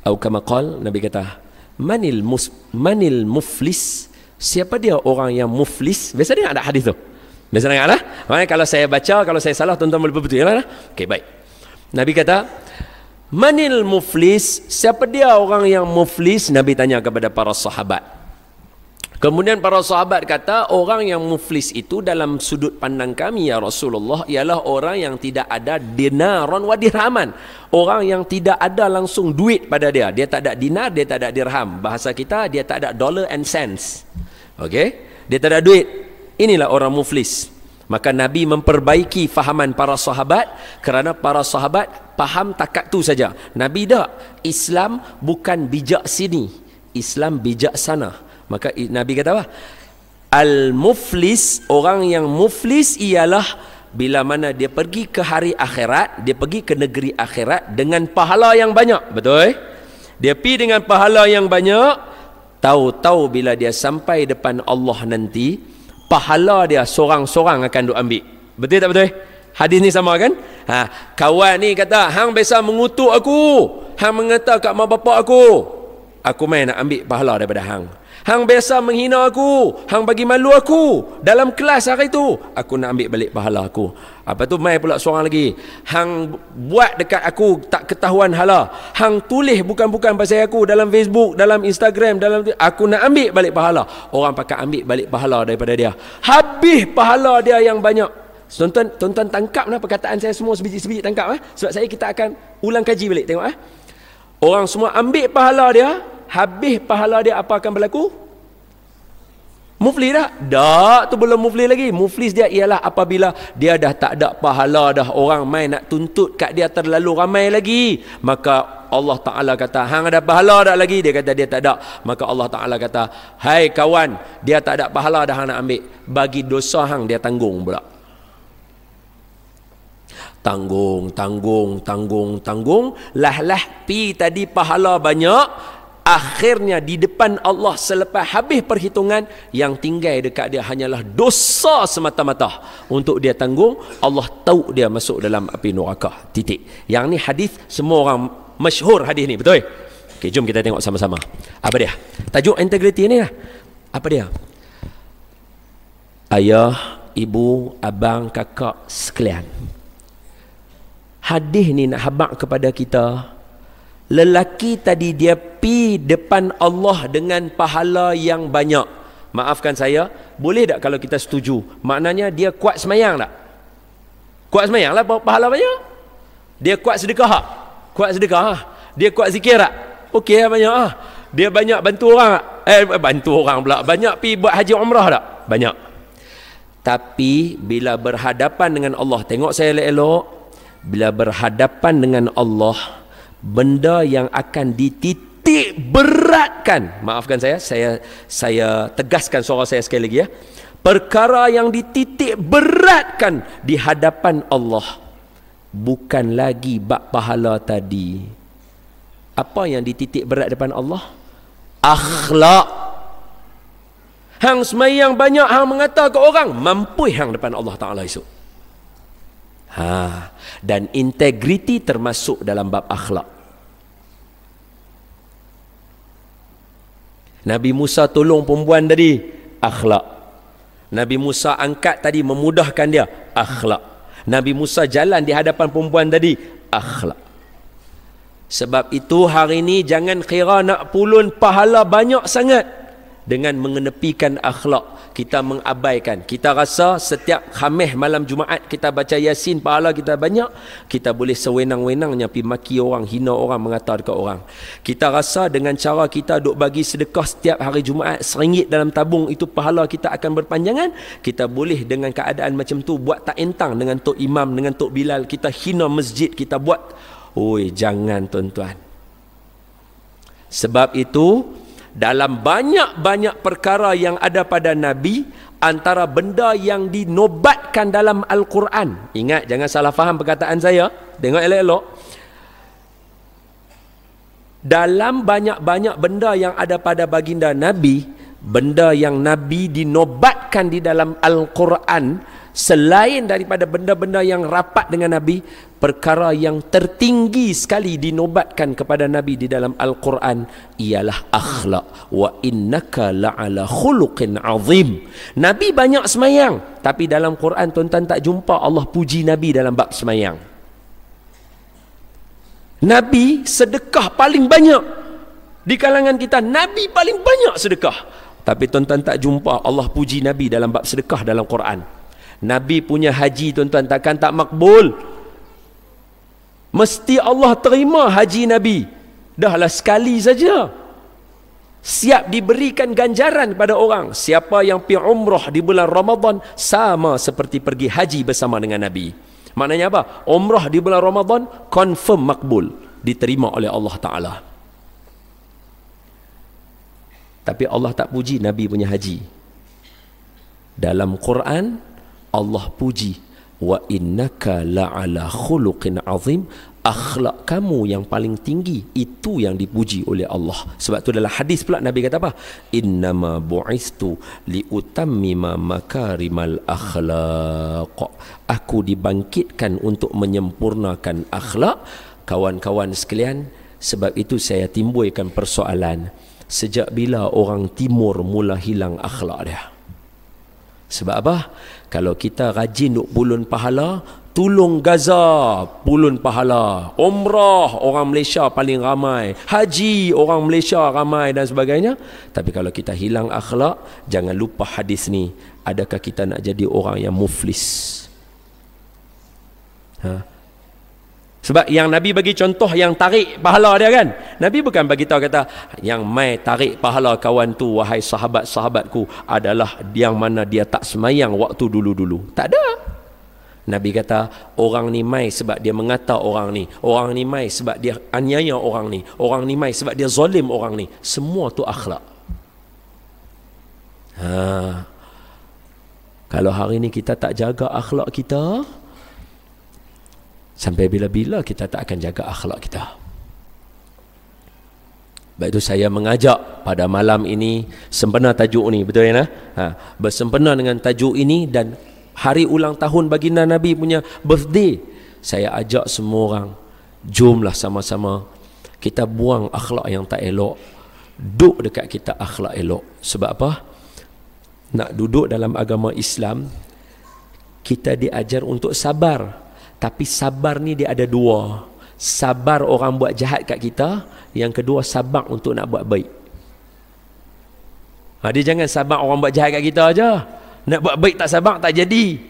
atau kama qal, Nabi kata, manil muflis, siapa dia orang yang muflis? Biasa dengar ada hadis tu. Biasa dengar lah. Maknanya kalau saya baca, kalau saya salah, tuan-tuan boleh betul lah. Okey, baik. Nabi kata, manil muflis, siapa dia orang yang muflis? Nabi tanya kepada para sahabat. Kemudian para sahabat kata, orang yang muflis itu dalam sudut pandang kami ya Rasulullah ialah orang yang tidak ada dinaron wa dirhaman. Orang yang tidak ada langsung duit pada dia. Dia tak ada dinar, dia tak ada dirham. Bahasa kita, dia tak ada dollar and cents. Okey? Dia tak ada duit. Inilah orang muflis. Maka Nabi memperbaiki fahaman para sahabat kerana para sahabat faham takat tu saja. Nabi tak. Islam bukan bijak sini. Islam bijak sana. Maka Nabi kata apa? Al-muflis, orang yang muflis ialah bila mana dia pergi ke hari akhirat, dia pergi ke negeri akhirat dengan pahala yang banyak. Betul? Dia pergi dengan pahala yang banyak, tahu-tahu bila dia sampai depan Allah nanti, pahala dia sorang-sorang akan duk ambil. Betul tak betul? Hadis ni sama kan? Kawan ni kata, hang biasa mengutuk aku, hang mengata kat mak bapak aku main nak ambil pahala daripada hang. Hang biasa menghina aku, hang bagi malu aku dalam kelas hari tu, aku nak ambil balik pahala aku. Apa tu mai pula seorang lagi, hang buat dekat aku tak ketahuan hala, hang tulis bukan-bukan pasal aku dalam Facebook, dalam Instagram, dalam aku nak ambil balik pahala. Orang pakai ambil balik pahala daripada dia, habis pahala dia yang banyak. Tuan-tuan tangkap lah perkataan saya semua sebiji-sebiji, tangkap sebab kita akan ulang kaji balik, tengok orang semua ambil pahala dia, habis pahala dia apa akan berlaku? Muflis dah? Tak, tu belum muflis lagi. Muflis dia ialah apabila dia dah tak ada pahala dah, orang main nak tuntut kat dia terlalu ramai lagi, maka Allah Ta'ala kata, hang ada pahala tak lagi? Dia kata dia tak ada. Maka Allah Ta'ala kata, hai kawan, dia tak ada pahala dah, hang nak ambil, bagi dosa hang dia tanggung pula. Tanggung lah pi tadi pahala banyak, akhirnya di depan Allah selepas habis perhitungan, yang tinggal dekat dia hanyalah dosa semata-mata untuk dia tanggung. Allah tahu dia masuk dalam api neraka, titik. Yang ni hadis semua orang masyhur hadis ni, betul? Okey, jom kita tengok sama-sama. Apa dia? Tajuk integriti ni lah. Apa dia? Ayah, ibu, abang, kakak sekalian, hadis ni nak habaq kepada kita, lelaki tadi dia pi depan Allah dengan pahala yang banyak. Maafkan saya, boleh tak kalau kita setuju, maknanya dia kuat semayang tak? Kuat semayang lah, pahala banyak. Dia kuat sedekah tak? Kuat sedekah lah. Dia kuat zikir tak? Okey lah, banyak lah. Dia banyak bantu orang tak? Bantu orang pula, banyak pi buat haji umrah tak? Banyak. Tapi bila berhadapan dengan Allah, tengok saya elok-elok, bila berhadapan dengan Allah, benda yang akan dititik beratkan, maafkan saya tegaskan suara saya sekali lagi perkara yang dititik beratkan di hadapan Allah bukan lagi bab pahala tadi. Apa yang dititik berat depan Allah? Akhlak. Hang semayang banyak, hang mengata ke orang, mampu hang depan Allah Ta'ala esok. Dan integriti termasuk dalam bab akhlak. Nabi Musa tolong perempuan tadi, akhlak. Nabi Musa angkat tadi, memudahkan dia, akhlak. Nabi Musa jalan di hadapan perempuan tadi, akhlak. Sebab itu hari ini jangan kira nak pulun pahala banyak sangat dengan mengenepikan akhlak. Kita mengabaikan, kita rasa setiap Khamis malam Jumaat kita baca Yasin, pahala kita banyak, kita boleh sewenang-wenangnya pergi maki orang, hina orang, mengata dekat orang. Kita rasa dengan cara kita duk bagi sedekah setiap hari Jumaat RM1 dalam tabung, itu pahala kita akan berpanjangan. Kita boleh dengan keadaan macam tu buat tak entang dengan Tok Imam, dengan Tok Bilal, kita hina masjid, kita buat. Oi, jangan tuan-tuan. Sebab itu dalam banyak-banyak perkara yang ada pada Nabi, antara benda yang dinobatkan dalam Al-Quran, ingat jangan salah faham perkataan saya, tengok elok-elok, dalam banyak-banyak benda yang ada pada baginda Nabi, benda yang Nabi dinobatkan di dalam Al-Quran, selain daripada benda-benda yang rapat dengan Nabi, perkara yang tertinggi sekali dinobatkan kepada Nabi di dalam Al-Quran ialah akhlak. Wa innaka la'ala khuluqin azim. Nabi banyak semayang, tapi dalam Quran tuan-tuan tak jumpa Allah puji Nabi dalam bab semayang. Nabi sedekah paling banyak di kalangan kita, Nabi paling banyak sedekah, tapi tuan-tuan tak jumpa Allah puji Nabi dalam bab sedekah dalam Quran. Nabi punya haji tuan-tuan takkan tak makbul. Mesti Allah terima haji Nabi. Dahlah sekali saja. Siap diberikan ganjaran kepada orang. Siapa yang pergi umrah di bulan Ramadan sama seperti pergi haji bersama dengan Nabi. Maknanya apa? Umrah di bulan Ramadan confirm makbul, diterima oleh Allah Ta'ala. Tapi Allah tak puji Nabi punya haji. Dalam Quran Allah puji, wa innaka la'ala khuluqin azim, akhlak kamu yang paling tinggi, itu yang dipuji oleh Allah. Sebab tu dalam hadis pula Nabi kata apa? Innama bu'istu liutammima makarimal akhlaq. Aku dibangkitkan untuk menyempurnakan akhlak. Kawan-kawan sekalian, sebab itu saya timbulkan persoalan. Sejak bila orang timur mula hilang akhlak dia? Sebab apa? Kalau kita rajin duk pulun pahala, tolong Gaza pulun pahala, umrah orang Malaysia paling ramai, haji orang Malaysia ramai dan sebagainya. Tapi kalau kita hilang akhlak, jangan lupa hadis ni. Adakah kita nak jadi orang yang muflis? Sebab yang Nabi bagi contoh yang tarik pahala dia kan, Nabi bukan bagi tahu kata yang mai tarik pahala kawan tu wahai sahabat-sahabatku adalah yang mana dia tak semayang waktu dulu-dulu. Tak ada. Nabi kata orang ni mai sebab dia mengata orang ni mai sebab dia aniaya orang ni mai sebab dia zalim orang ni. Semua tu akhlak. Kalau hari ni kita tak jaga akhlak kita, sampai bila-bila kita tak akan jaga akhlak kita. Sebab itu saya mengajak pada malam ini sempena tajuk ni, betul ya? Bersempena dengan tajuk ini dan hari ulang tahun baginda Nabi punya birthday, saya ajak semua orang, jomlah sama-sama kita buang akhlak yang tak elok, duduk dekat kita akhlak elok. Sebab apa? Nak duduk dalam agama Islam, kita diajar untuk sabar. Tapi sabar ni dia ada dua. Sabar orang buat jahat kat kita. Yang kedua, sabar untuk nak buat baik. Dia jangan sabar orang buat jahat kat kita aja. Nak buat baik tak sabar, tak jadi.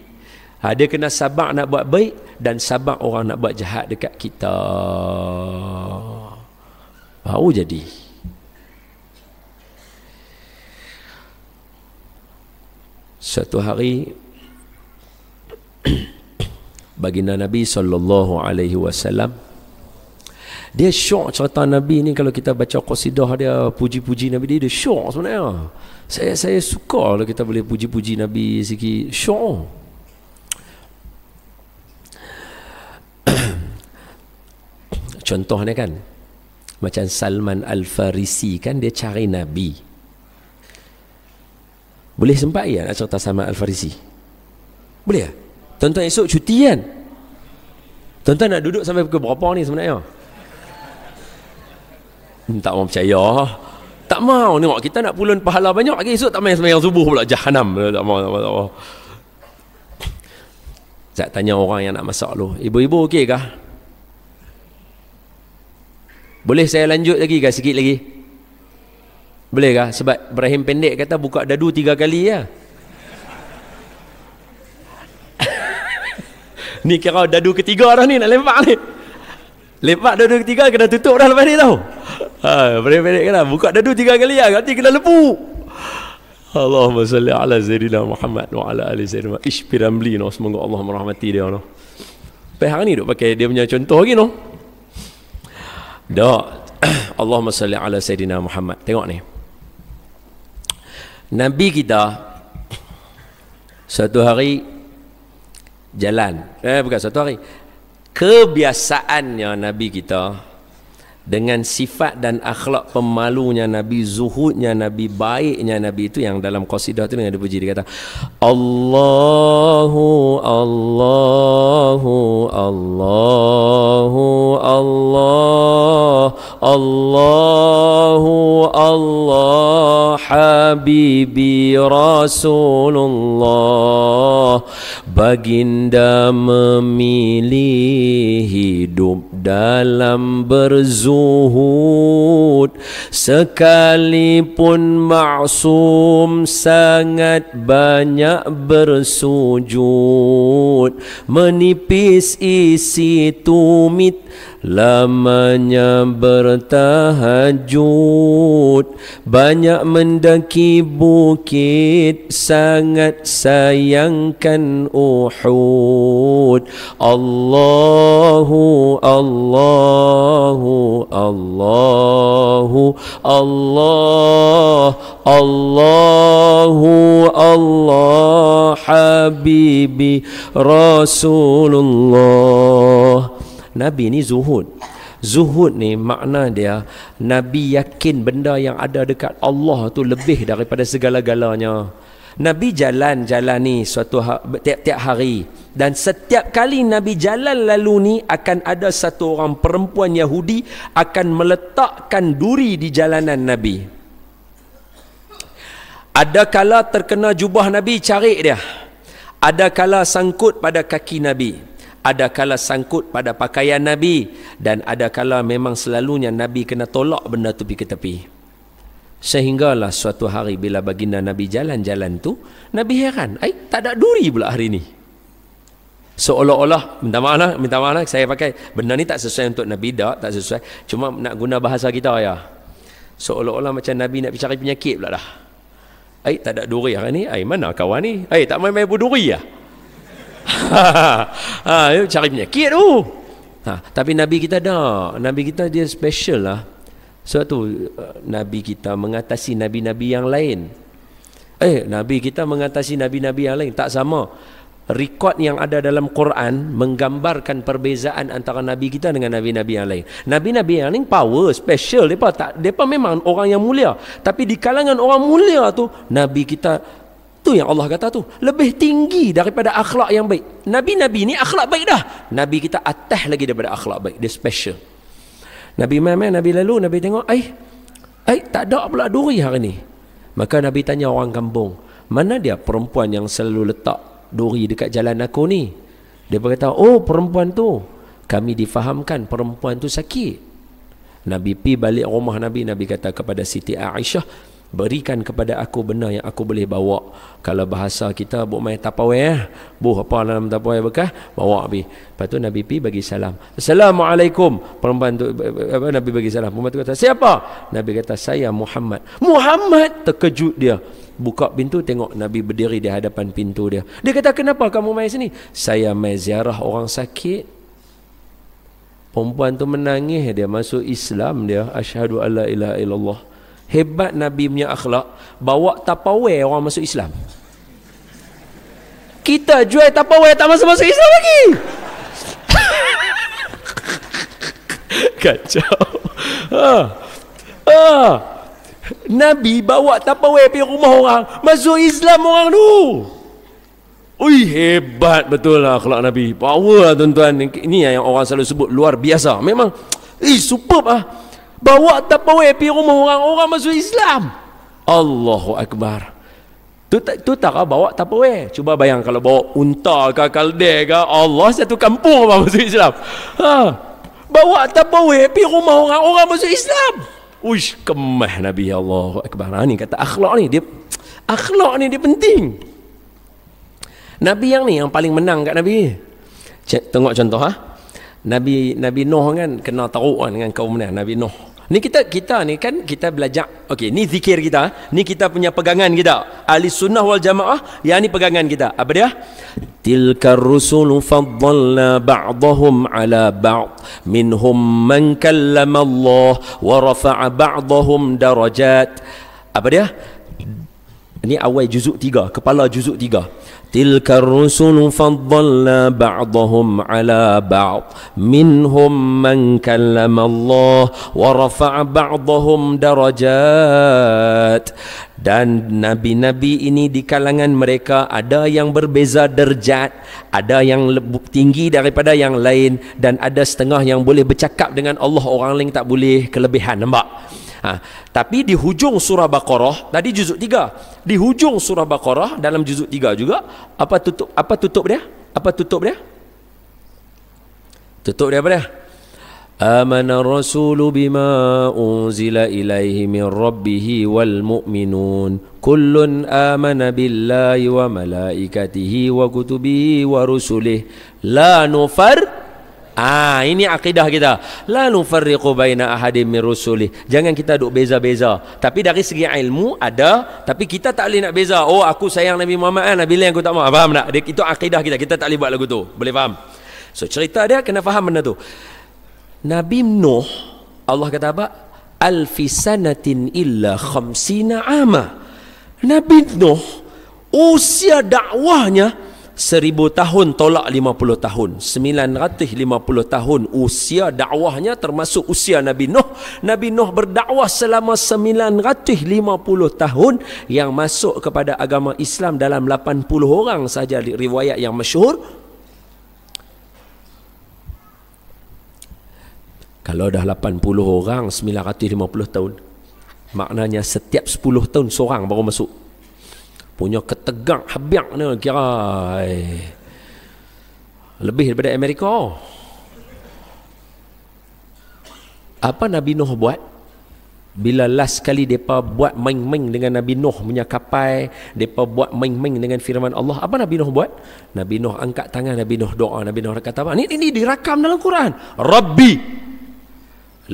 Dia kena sabar nak buat baik dan sabar orang nak buat jahat dekat kita. Baru jadi. Suatu hari baginda Nabi SAW, dia syok cerita Nabi ni. Kalau kita baca qasidah dia, puji-puji Nabi dia syok sebenarnya. Saya suka kalau kita boleh puji-puji Nabi sikit, syok. Contohnya kan macam Salman Al-Farisi kan, dia cari Nabi. Boleh sempat ya nak cerita Salman Al-Farisi? Boleh ya? Tuan-tuan esok cuti kan? Tuan-tuan nak duduk sampai pukul berapa ni sebenarnya? Tak mau percaya. Tak mau tengok kita nak pulun pahala banyak lagi. Esok tak main sembahyang subuh pula, jahanam. Tak mau. Saya tanya orang yang nak masak lu, ibu-ibu okey kah? Boleh saya lanjut lagi kah sikit lagi? Boleh kah? Sebab Ibrahim pendek kata buka dadu 3 kali ya. Ni kira dadu ketiga dah ni nak lempak ni. Lempak dadu ketiga kena tutup dah lepas ni tau. Pendek kata buka dadu 3 kali lah, nanti kena lepu. Allahumma salli ala Sayyidina Muhammad wa ala ali Sayyidina Ishpiramli no. Semoga Allah merahmati dia no. Sampai hari ni duk pakai dia punya contoh lagi no. Dak. Allahumma salli ala Sayyidina Muhammad. Tengok ni, Nabi kita satu hari jalan, bukan satu hari, kebiasaannya Nabi kita dengan sifat dan akhlak pemalunya Nabi, zuhudnya Nabi, baiknya Nabi, itu yang dalam qasidah tu dengan dipuji. Dia kata Allahu Allahu Allahu Allah Allahu Allah Habibi Rasulullah. Baginda memilih hidup dalam berzuhud, sekalipun maksum sangat banyak bersujud, menipis isi tumit lamanya bertahajud, banyak mendaki bukit, sangat sayangkan Uhud. Allahu Allahu Allahu Allah Allahu Allah Habibi Rasulullah. Nabi ni zuhud. Zuhud ni makna dia Nabi yakin benda yang ada dekat Allah tu lebih daripada segala-galanya. Nabi jalan-jalan ni tiap-tiap hari, dan setiap kali Nabi jalan lalu ni akan ada satu orang perempuan Yahudi akan meletakkan duri di jalanan Nabi. Ada kala terkena jubah Nabi, cari dia. Ada kala sangkut pada kaki Nabi. Ada kala sangkut pada pakaian Nabi. Dan ada kala memang selalunya Nabi kena tolak benda tu pergi ke tepi. Sehinggalah suatu hari bila baginda Nabi jalan-jalan tu, Nabi heran, tak ada duri pula hari ni. Seolah-olah, minta maaf lah, saya pakai benda ni tak sesuai untuk Nabi, tak sesuai. Cuma nak guna bahasa kita ya. Seolah-olah macam Nabi nak cari penyakit pula dah. Tak ada duri hari ni. Mana kawan ni? Tak main-main berduri ya? Cari penyakit tu. Tapi Nabi kita dah. Nabi kita dia special lah. Sebab tu Nabi kita mengatasi Nabi-Nabi yang lain. Nabi kita mengatasi Nabi-Nabi yang lain tak sama. Rekod yang ada dalam Quran menggambarkan perbezaan antara Nabi kita dengan Nabi-Nabi yang lain. Nabi-Nabi yang lain power, special. Mereka memang orang yang mulia. Tapi di kalangan orang mulia tu, Nabi kita tu yang Allah kata tu lebih tinggi daripada akhlak yang baik. Nabi-Nabi ni akhlak baik dah. Nabi kita atas lagi daripada akhlak baik. Dia special. Nabi Nabi lalu, Nabi tengok, tak ada pula duri hari ni. Maka Nabi tanya orang kampung, mana dia perempuan yang selalu letak duri dekat jalan aku ni? Dia berkata, perempuan tu, kami difahamkan perempuan tu sakit. Nabi pi balik rumah Nabi. Nabi kata kepada Siti Aisyah, berikan kepada aku benda yang aku boleh bawa. Kalau bahasa kita, buat main tapawai apa dalam tapawai bekas, bawa pergi. Lepas tu Nabi pi bagi salam, Assalamualaikum. Perempuan tu, Nabi bagi salam. Perempuan tu kata, siapa? Nabi kata, saya Muhammad. Muhammad, terkejut dia. Buka pintu, tengok Nabi berdiri di hadapan pintu dia. Dia kata, kenapa kamu main sini? Saya main ziarah orang sakit. Perempuan tu menangis, dia masuk Islam dia. Asyhadu alla ilaha illallah. Hebat Nabi punya akhlak, bawa tapawai orang masuk Islam. Kita jual tapawai tak masuk Islam lagi. Kacau. Nabi bawa tapawai pergi rumah orang, masuk Islam orang tu. Hebat betul lah akhlak Nabi. Power lah tuan-tuan. Ini yang orang selalu sebut luar biasa. Memang superb lah. Bawa tapawai pergi rumah orang, orang masuk Islam. Allahu Akbar. Tu tak bawa tapawai. Cuba bayang kalau bawa unta ke kalde ke, Allah, satu kampung orang masuk Islam. Bawa tapawai pergi rumah orang, orang masuk Islam. Kemah Nabi. Allahu Akbar. Ni kata akhlak ni, dia penting. Nabi yang ni yang paling menang kat Nabi. Tengok contoh Nabi Nuh kan kena teruk kan dengan kaum dia. Nabi Nuh. Ni kita ni kan kita belajar. Okey, ni zikir kita. Ni kita punya pegangan kita. Ahli sunnah wal jamaah, yang ni pegangan kita. Apa dia? Tilka rusulu faddalna ba'dahum ala ba'd. Minhum man kallama Allah wa rafa'a ba'dahum darajat. Apa dia? Ini awal juzuk 3, kepala juzuk 3. Tilka rusulu faddalna ba'dahum ala ba'd. Minhum man kallama Allah wa rafa'a ba'dahum darajat. Dan nabi-nabi ini di kalangan mereka ada yang berbeza derajat, ada yang lebih tinggi daripada yang lain, dan ada setengah yang boleh bercakap dengan Allah, orang lain tak boleh, kelebihan. Nampak? Tapi di hujung surah Baqarah, tadi juzuk 3, di hujung surah Baqarah dalam juzuk 3 juga, apa tutup dia? Tutup dia apa dia? Amana rasulu bima unzila ilaihi min rabbihi wal mu'minun kullun amana billahi wa malaikatihi wa kutubihi wa rusulih la nufar. Ini akidah kita. La nufarriqu baina ahadin min rusulih. Jangan kita duk beza-beza. Tapi dari segi ilmu ada, tapi kita tak boleh nak beza. Aku sayang Nabi Muhammad, Nabi lain aku tak mahu. Faham tak? Itu akidah kita. Kita tak boleh buat lagu tu. Boleh faham? So cerita dia kena faham benda tu. Nabi Nuh, Allah kata apa? Alfi sanatin illa khamsina ama. Nabi Nuh usia dakwahnya 1000 tahun tolak 50 tahun. 950 tahun usia dakwahnya, termasuk usia Nabi Nuh. Nabi Nuh berdakwah selama 950 tahun, yang masuk kepada agama Islam dalam 80 orang saja di riwayat yang masyhur. Kalau dah 80 orang 950 tahun, maknanya setiap 10 tahun seorang baru masuk. punya ketegang habis ni kira lebih daripada Amerika. Apa Nabi Nuh buat? Bila last kali mereka buat main-main dengan Nabi Nuh punya kapal, mereka buat main-main dengan firman Allah, apa Nabi Nuh buat? Nabi Nuh angkat tangan, Nabi Nuh doa, Nabi Nuh kata apa? Ini dirakam dalam Quran. Rabbi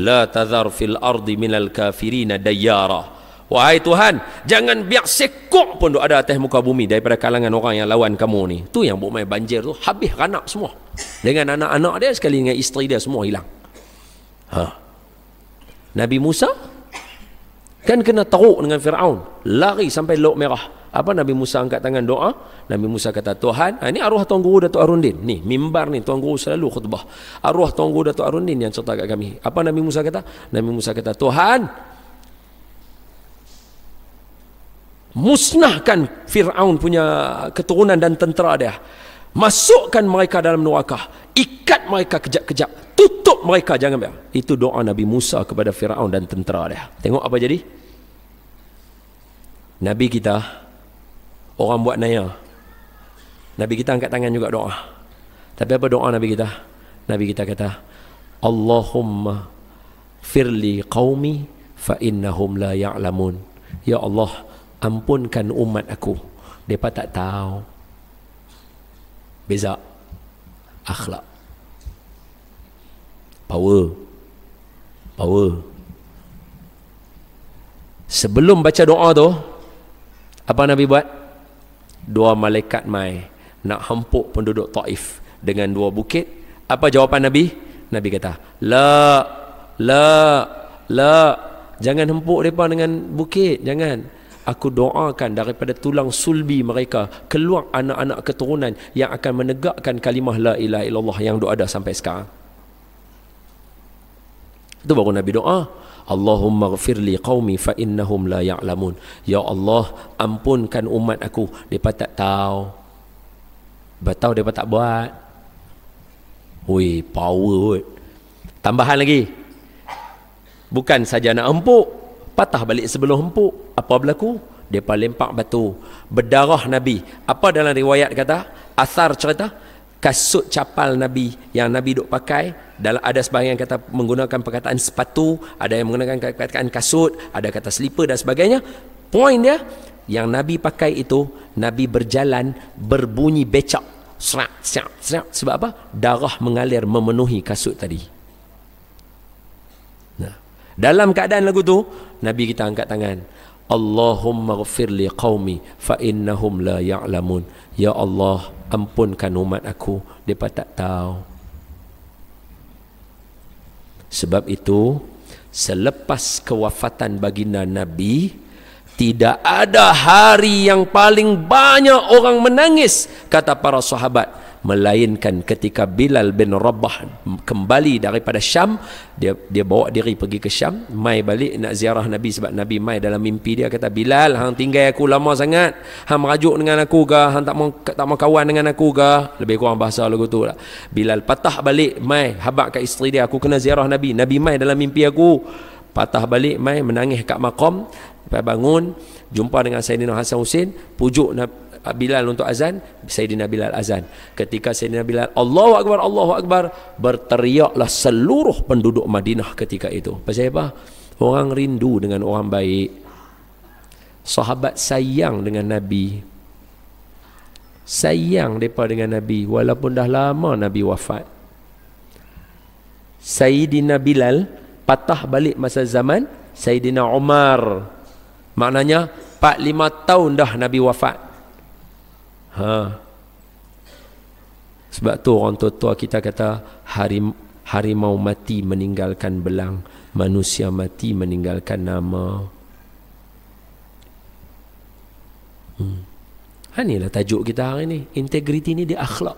la tazar fil ardi minal kafirina dayyara. Wahai Tuhan, jangan biar sekok pun ada atas muka bumi daripada kalangan orang yang lawan kamu ni. Tu yang buat main banjir tu, habis anak semua. Dengan anak-anak dia sekali dengan isteri dia semua hilang. Nabi Musa kan kena teruk dengan Fir'aun, lari sampai Laut Merah. Apa Nabi Musa angkat tangan doa? Nabi Musa kata, Tuhan, ini arwah Tuan Guru Datuk Arundin. Ni mimbar ni Tuan Guru selalu khutbah. Arwah Tuan Guru Datuk Arundin yang serta kat kami. Apa Nabi Musa kata? Nabi Musa kata, Tuhan, musnahkan Fir'aun punya keturunan dan tentera dia. Masukkan mereka dalam neraka. Ikat mereka kejap-kejap. Tutup mereka, jangan biar. Itu doa Nabi Musa kepada Fir'aun dan tentera dia. Tengok apa jadi? Nabi kita, orang buat naya. Nabi kita angkat tangan juga doa. Tapi apa doa Nabi kita? Nabi kita kata, Allahumma firli qaumi fa innahum la ya'lamun. Ya Allah, ampunkan umat aku, mereka tak tahu. Beza akhlak, power. Sebelum baca doa tu, apa Nabi buat? Dua malaikat mai nak hempuk penduduk Taif dengan dua bukit. Apa jawapan Nabi? Nabi kata, la, jangan hempuk mereka dengan bukit, jangan. Aku doakan daripada tulang sulbi mereka keluar anak-anak keturunan yang akan menegakkan kalimah la ilaha illallah yang ada sampai sekarang. Itu baru Nabi doa, Allahumma ghafirli qaumi fa innahum la ya'lamun. Ya Allah, ampunkan umat aku, mereka tak tahu. Mereka tahu, mereka tak buat. Wih, power. Tambahan lagi, bukan saja nak empuk, patah balik sebelum empuk. Apa berlaku? Mereka lempak batu, berdarah Nabi. Apa dalam riwayat kata? Asar cerita, kasut capal Nabi yang Nabi duk pakai, dalam ada sebahagian kata menggunakan perkataan sepatu, ada yang menggunakan perkataan kasut, ada kata slipper dan sebagainya. Poin dia, yang Nabi pakai itu, Nabi berjalan berbunyi becak, serak. Sebab apa? Darah mengalir memenuhi kasut tadi. Nah, dalam keadaan lagu tu, Nabi kita angkat tangan, Allahumma ghafir li qaumi fa innahum la ya'lamun. Ya Allah, ampunkan umat aku, mereka tak tahu. Sebab itu, selepas kewafatan baginda Nabi, tidak ada hari yang paling banyak orang menangis, kata para sahabat, melainkan ketika Bilal bin Rabah kembali daripada Syam. Dia bawa diri pergi ke Syam, mai balik nak ziarah Nabi. Sebab Nabi mai dalam mimpi dia kata, Bilal, hang tinggal aku lama sangat, hang merajuk dengan aku ke, hang tak mau kawan dengan aku ke, lebih kurang bahasa lagu tu lah. Bilal patah balik, mai habaq kat isteri dia, aku kena ziarah Nabi. Nabi mai dalam mimpi aku, patah balik, mai menangis kat maqam. Lepas bangun, jumpa dengan Sayyidina Hasan Husin, pujuk Bilal untuk azan. Sayyidina Bilal azan. Ketika Sayyidina Bilal Allahu Akbar, Allahu Akbar, berteriaklah seluruh penduduk Madinah ketika itu. Pasal apa? Orang rindu dengan orang baik. Sahabat sayang dengan Nabi, sayang mereka dengan Nabi walaupun dah lama Nabi wafat. Sayyidina Bilal patah balik masa zaman Sayyidina Umar. Maknanya 4-5 tahun dah Nabi wafat. Sebab tu orang tua-tua kita kata, harimau mati meninggalkan belang, manusia mati meninggalkan nama. Inilah tajuk kita hari ni. Integriti ni dia akhlak.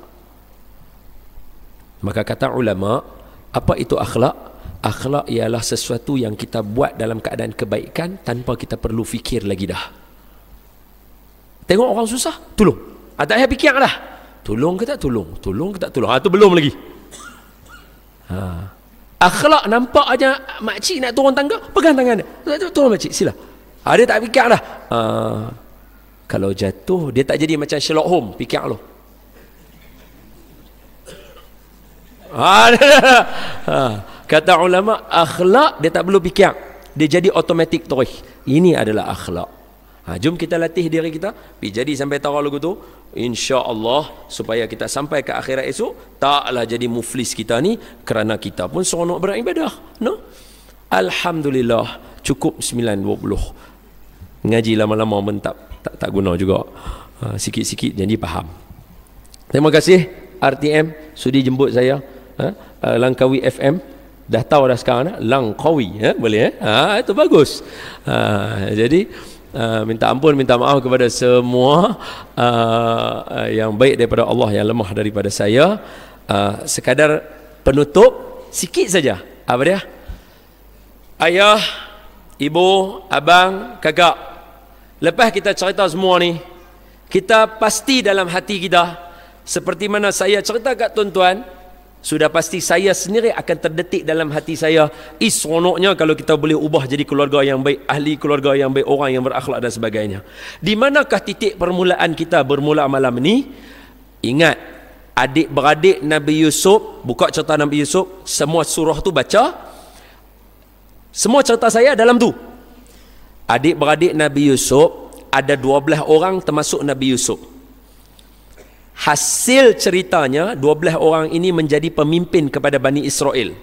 Maka kata ulama, apa itu akhlak? Akhlak ialah sesuatu yang kita buat dalam keadaan kebaikan tanpa kita perlu fikir lagi dah. Tengok orang susah, tolong. Tak payah fikir dah. Tolong ke tak tolong? Tolong ke tak tolong? Itu belum lagi. Akhlak nampak aja makcik nak turun tangga, pegang tangan dia. Tolong makcik, sila. Dia tak fikir dah. Kalau jatuh, dia tak jadi macam Sherlock Holmes, fikir lo. Kata ulama, akhlak dia tak perlu fikir, dia jadi automatic terus. Ini adalah akhlak. Jom kita latih diri kita, jadi sampai tahu lagu tu, insya-Allah, supaya kita sampai ke akhirat esok taklah jadi muflis kita ni, kerana kita pun seronok beribadah. No? Alhamdulillah, cukup 9:20. Ngaji lama-lama mentap tak guna juga. Sikit-sikit jadi faham. Terima kasih RTM sudi jemput saya. Langkawi FM dah tahu dah sekarang, Langkawi, boleh itu bagus. Jadi minta ampun, minta maaf kepada semua yang baik daripada Allah, yang lemah daripada saya. Sekadar penutup sikit saja. Apa dia? Ayah, ibu, abang, kakak, lepas kita cerita semua ni, kita pasti dalam hati kita, seperti mana saya cerita kat tuan-tuan, sudah pasti saya sendiri akan terdetik dalam hati saya, seronoknya kalau kita boleh ubah jadi keluarga yang baik, ahli keluarga yang baik, orang yang berakhlak dan sebagainya. Di manakah titik permulaan kita bermula malam ni? Ingat, adik-beradik Nabi Yusuf, buka cerita Nabi Yusuf, semua surah tu baca, semua cerita saya dalam tu. Adik-beradik Nabi Yusuf ada 12 orang termasuk Nabi Yusuf. Hasil ceritanya 12 orang ini menjadi pemimpin kepada Bani Israel.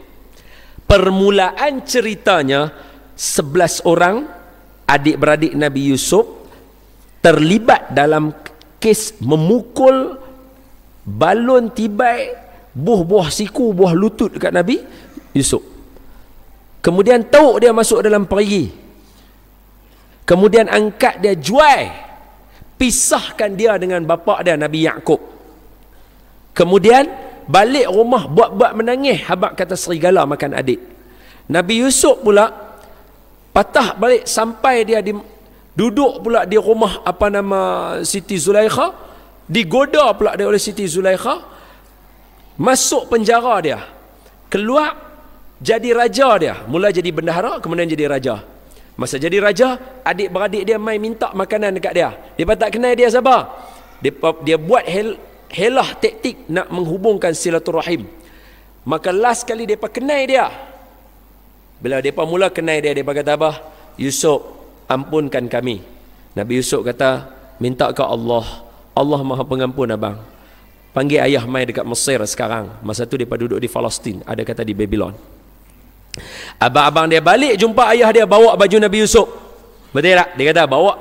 Permulaan ceritanya 11 orang adik-beradik Nabi Yusuf terlibat dalam kes memukul balon tibai, buah siku, buah lutut dekat Nabi Yusuf. Kemudian tauk dia masuk dalam perigi. Kemudian angkat dia, jual, pisahkan dia dengan bapa dia Nabi Yaqub. Kemudian balik rumah buat-buat menangis, habaq kata serigala makan adik. Nabi Yusuf pula patah balik sampai dia duduk pula di rumah Siti Zulaikha, digoda pula dia oleh Siti Zulaikha, masuk penjara dia, keluar jadi raja dia, mula jadi bendahara kemudian jadi raja. Masa jadi raja, adik-beradik dia mai minta makanan dekat dia. Dia tak kenal dia siapa. Dia buat helah taktik nak menghubungkan silaturahim. Maka last kali dia kenal dia. Bila dia mula kenal dia kata apa? Yusuf, ampunkan kami. Nabi Yusuf kata, minta ke Allah. Allah Maha Pengampun abang. Panggil ayah mai dekat Mesir sekarang. Masa tu dia duduk di Palestin, ada kata di Babylon. Abang-abang dia balik jumpa ayah dia bawa baju Nabi Yusuf. Betul tak? Dia kata bawa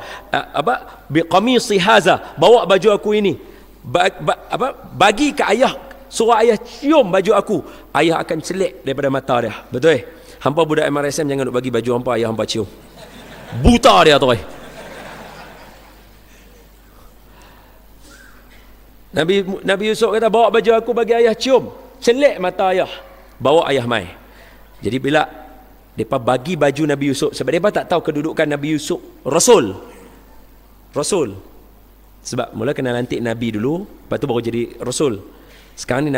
biqamisi haza, bawa baju aku ini. Bagi ke ayah, suruh ayah cium baju aku. Ayah akan celik daripada mata dia. Betul? Hampa budak MRSM jangan duk bagi baju hampa, ayah hampa cium. Buta dia tu. Nabi Yusuf kata bawa baju aku bagi ayah cium. Celik mata ayah. Bawa ayah mai. Jadi bila mereka bagi baju Nabi Yusuf, sebab mereka tak tahu kedudukan Nabi Yusuf Rasul. Sebab mula kena lantik Nabi dulu, lepas tu baru jadi Rasul. Sekarang ni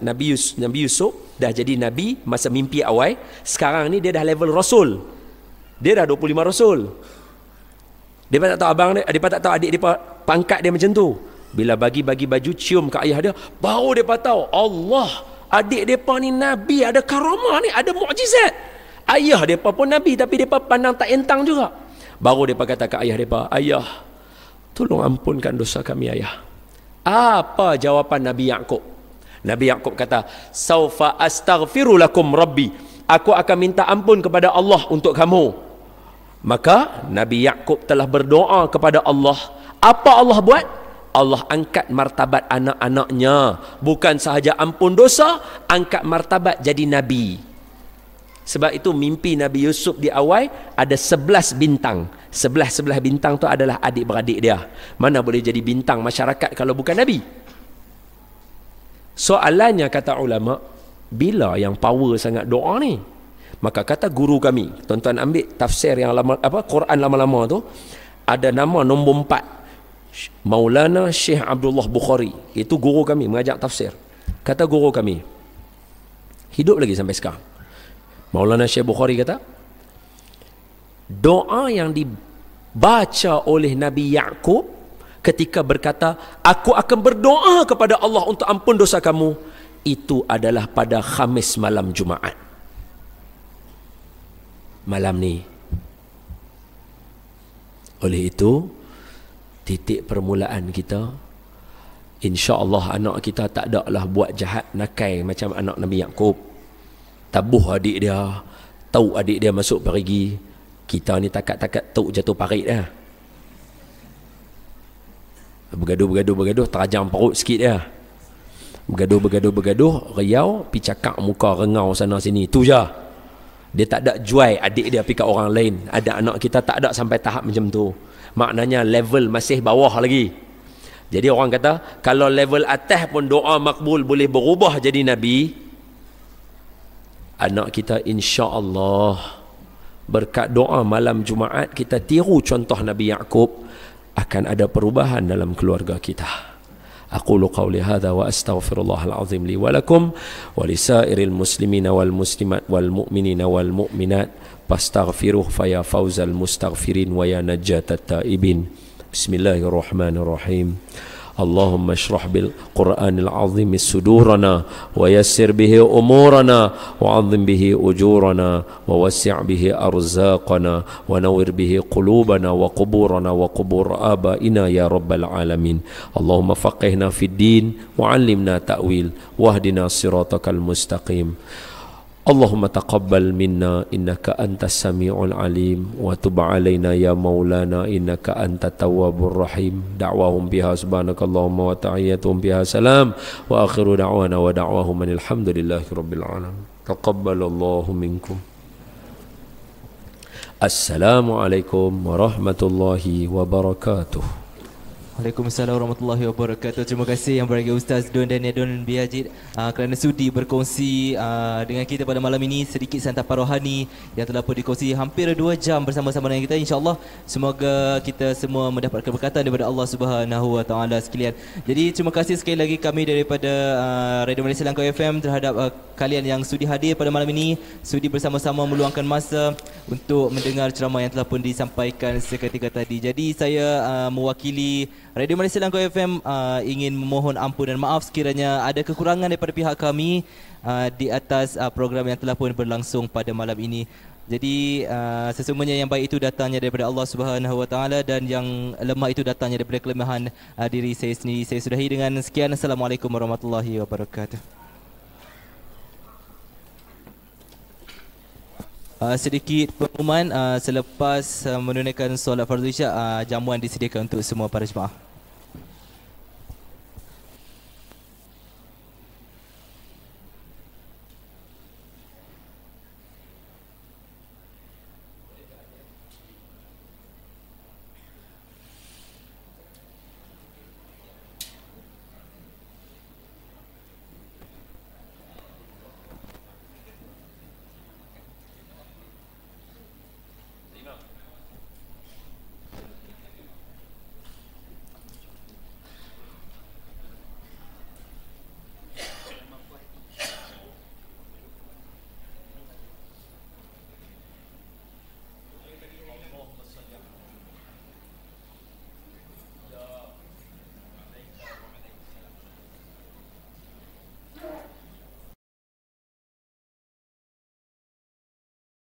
Nabi Yusuf dah jadi Nabi masa mimpi awal. Sekarang ni dia dah level Rasul. Dia dah 25 Rasul. Dia tak tahu abang dia, dia tak tahu adik dia pangkat dia macam tu. Bila bagi baju cium ke ayah dia, baru dia tahu Allah, adik mereka ni Nabi, ada karamah ni, ada mukjizat. Ayah mereka pun Nabi, tapi mereka pandang tak entang juga. Baru mereka kata ke ayah mereka, ayah, tolong ampunkan dosa kami ayah. Apa jawapan Nabi Yaqub? Nabi Yaqub kata, saufa astaghfiru lakum rabbi, aku akan minta ampun kepada Allah untuk kamu. Maka Nabi Yaqub telah berdoa kepada Allah. Apa Allah buat? Allah angkat martabat anak-anaknya. Bukan sahaja ampun dosa, angkat martabat jadi Nabi. Sebab itu mimpi Nabi Yusuf di awal ada 11 bintang. 11 bintang tu adalah adik-beradik dia. Mana boleh jadi bintang masyarakat kalau bukan Nabi? Soalannya kata ulama, bila yang power sangat doa ni? Maka kata guru kami, tuan-tuan ambil tafsir yang lama, Quran lama-lama tu, ada nama nombor 4. Maulana Syekh Abdullah Bukhari, itu guru kami mengajar tafsir. Kata guru kami, hidup lagi sampai sekarang, Maulana Syekh Bukhari kata, doa yang dibaca oleh Nabi Yaqub ketika berkata, aku akan berdoa kepada Allah untuk ampun dosa kamu, itu adalah pada Khamis malam Jumaat. Malam ni. Oleh itu, titik permulaan kita, insya-Allah anak kita tak ada lah buat jahat nakai macam anak Nabi Yaqub. Tabuh adik dia, tahu adik dia masuk perigi. Kita ni takat-takat tahu jatuh parit dah. Bergaduh, terajang perut sikit dia. Bergaduh, riau, pi cakap muka rengau sana sini. Tu je. Dia tak ada jual adik dia pi kat orang lain. Ada anak kita tak ada sampai tahap macam tu. Maknanya level masih bawah lagi. Jadi orang kata, kalau level atas pun doa makbul boleh berubah jadi Nabi, anak kita insya-Allah berkat doa malam Jumaat kita tiru contoh Nabi Yaqub, akan ada perubahan dalam keluarga kita. Aqulu qawli hadha wa astaghfirullahal azim li wa lakum wa lisairil muslimina wal muslimat wal mu'minina wal mu'minat fastaghfiruh fa ya fawzal mustaghfirin wa ya najatat taibin. Bismillahirrahmanirrahim. Allahumma shrah bil Qur'anil azim sudurana wa yassir bihi umurana wa 'azzim bihi ujurana wa wassi' bihi arzaqana wa nawwir bihi qulubana wa quburana wa qubur abaina ya rabbal alamin. Allahumma faqihna fid din wa 'allimna ta'wil wahdina siratakal mustaqim. Allahumma taqabbal minna innaka antas sami'ul alim wa tub alaina ya maulana innaka antat tawwabur rahim. Da'wahum biha subhanakallahumma wa tahiyyatuhum biha salam wa akhiru da'wana wa da'wahum alhamdulillahi rabbil alamin. Taqabbalallahu minkum. Assalamualaikum warahmatullahi wabarakatuh. Waalaikumsalam warahmatullahi wabarakatuh. Terima kasih yang berbahagia Ustaz Don dan Don Biajid kerana sudi berkongsi dengan kita pada malam ini sedikit santapan rohani yang telah pun dikongsi hampir 2 jam bersama-sama dengan kita. InsyaAllah semoga kita semua mendapat keberkatan daripada Allah Subhanahu Wa Taala sekalian. Jadi terima kasih sekali lagi kami daripada Radio Malaysia Langkau FM terhadap kalian yang sudi hadir pada malam ini, sudi bersama-sama meluangkan masa untuk mendengar ceramah yang telah pun disampaikan seketika tadi. Jadi saya mewakili Radio Malaysia Langkau FM ingin memohon ampun dan maaf sekiranya ada kekurangan daripada pihak kami di atas program yang telah pun berlangsung pada malam ini. Jadi sesungguhnya yang baik itu datangnya daripada Allah Subhanahu Wa Taala dan yang lemah itu datangnya daripada kelemahan diri saya sendiri. Saya sudahi dengan sekian. Assalamualaikum warahmatullahi wabarakatuh. Sedikit pengumuman selepas menunaikan solat fardu isyak, jamuan disediakan untuk semua para jemaah.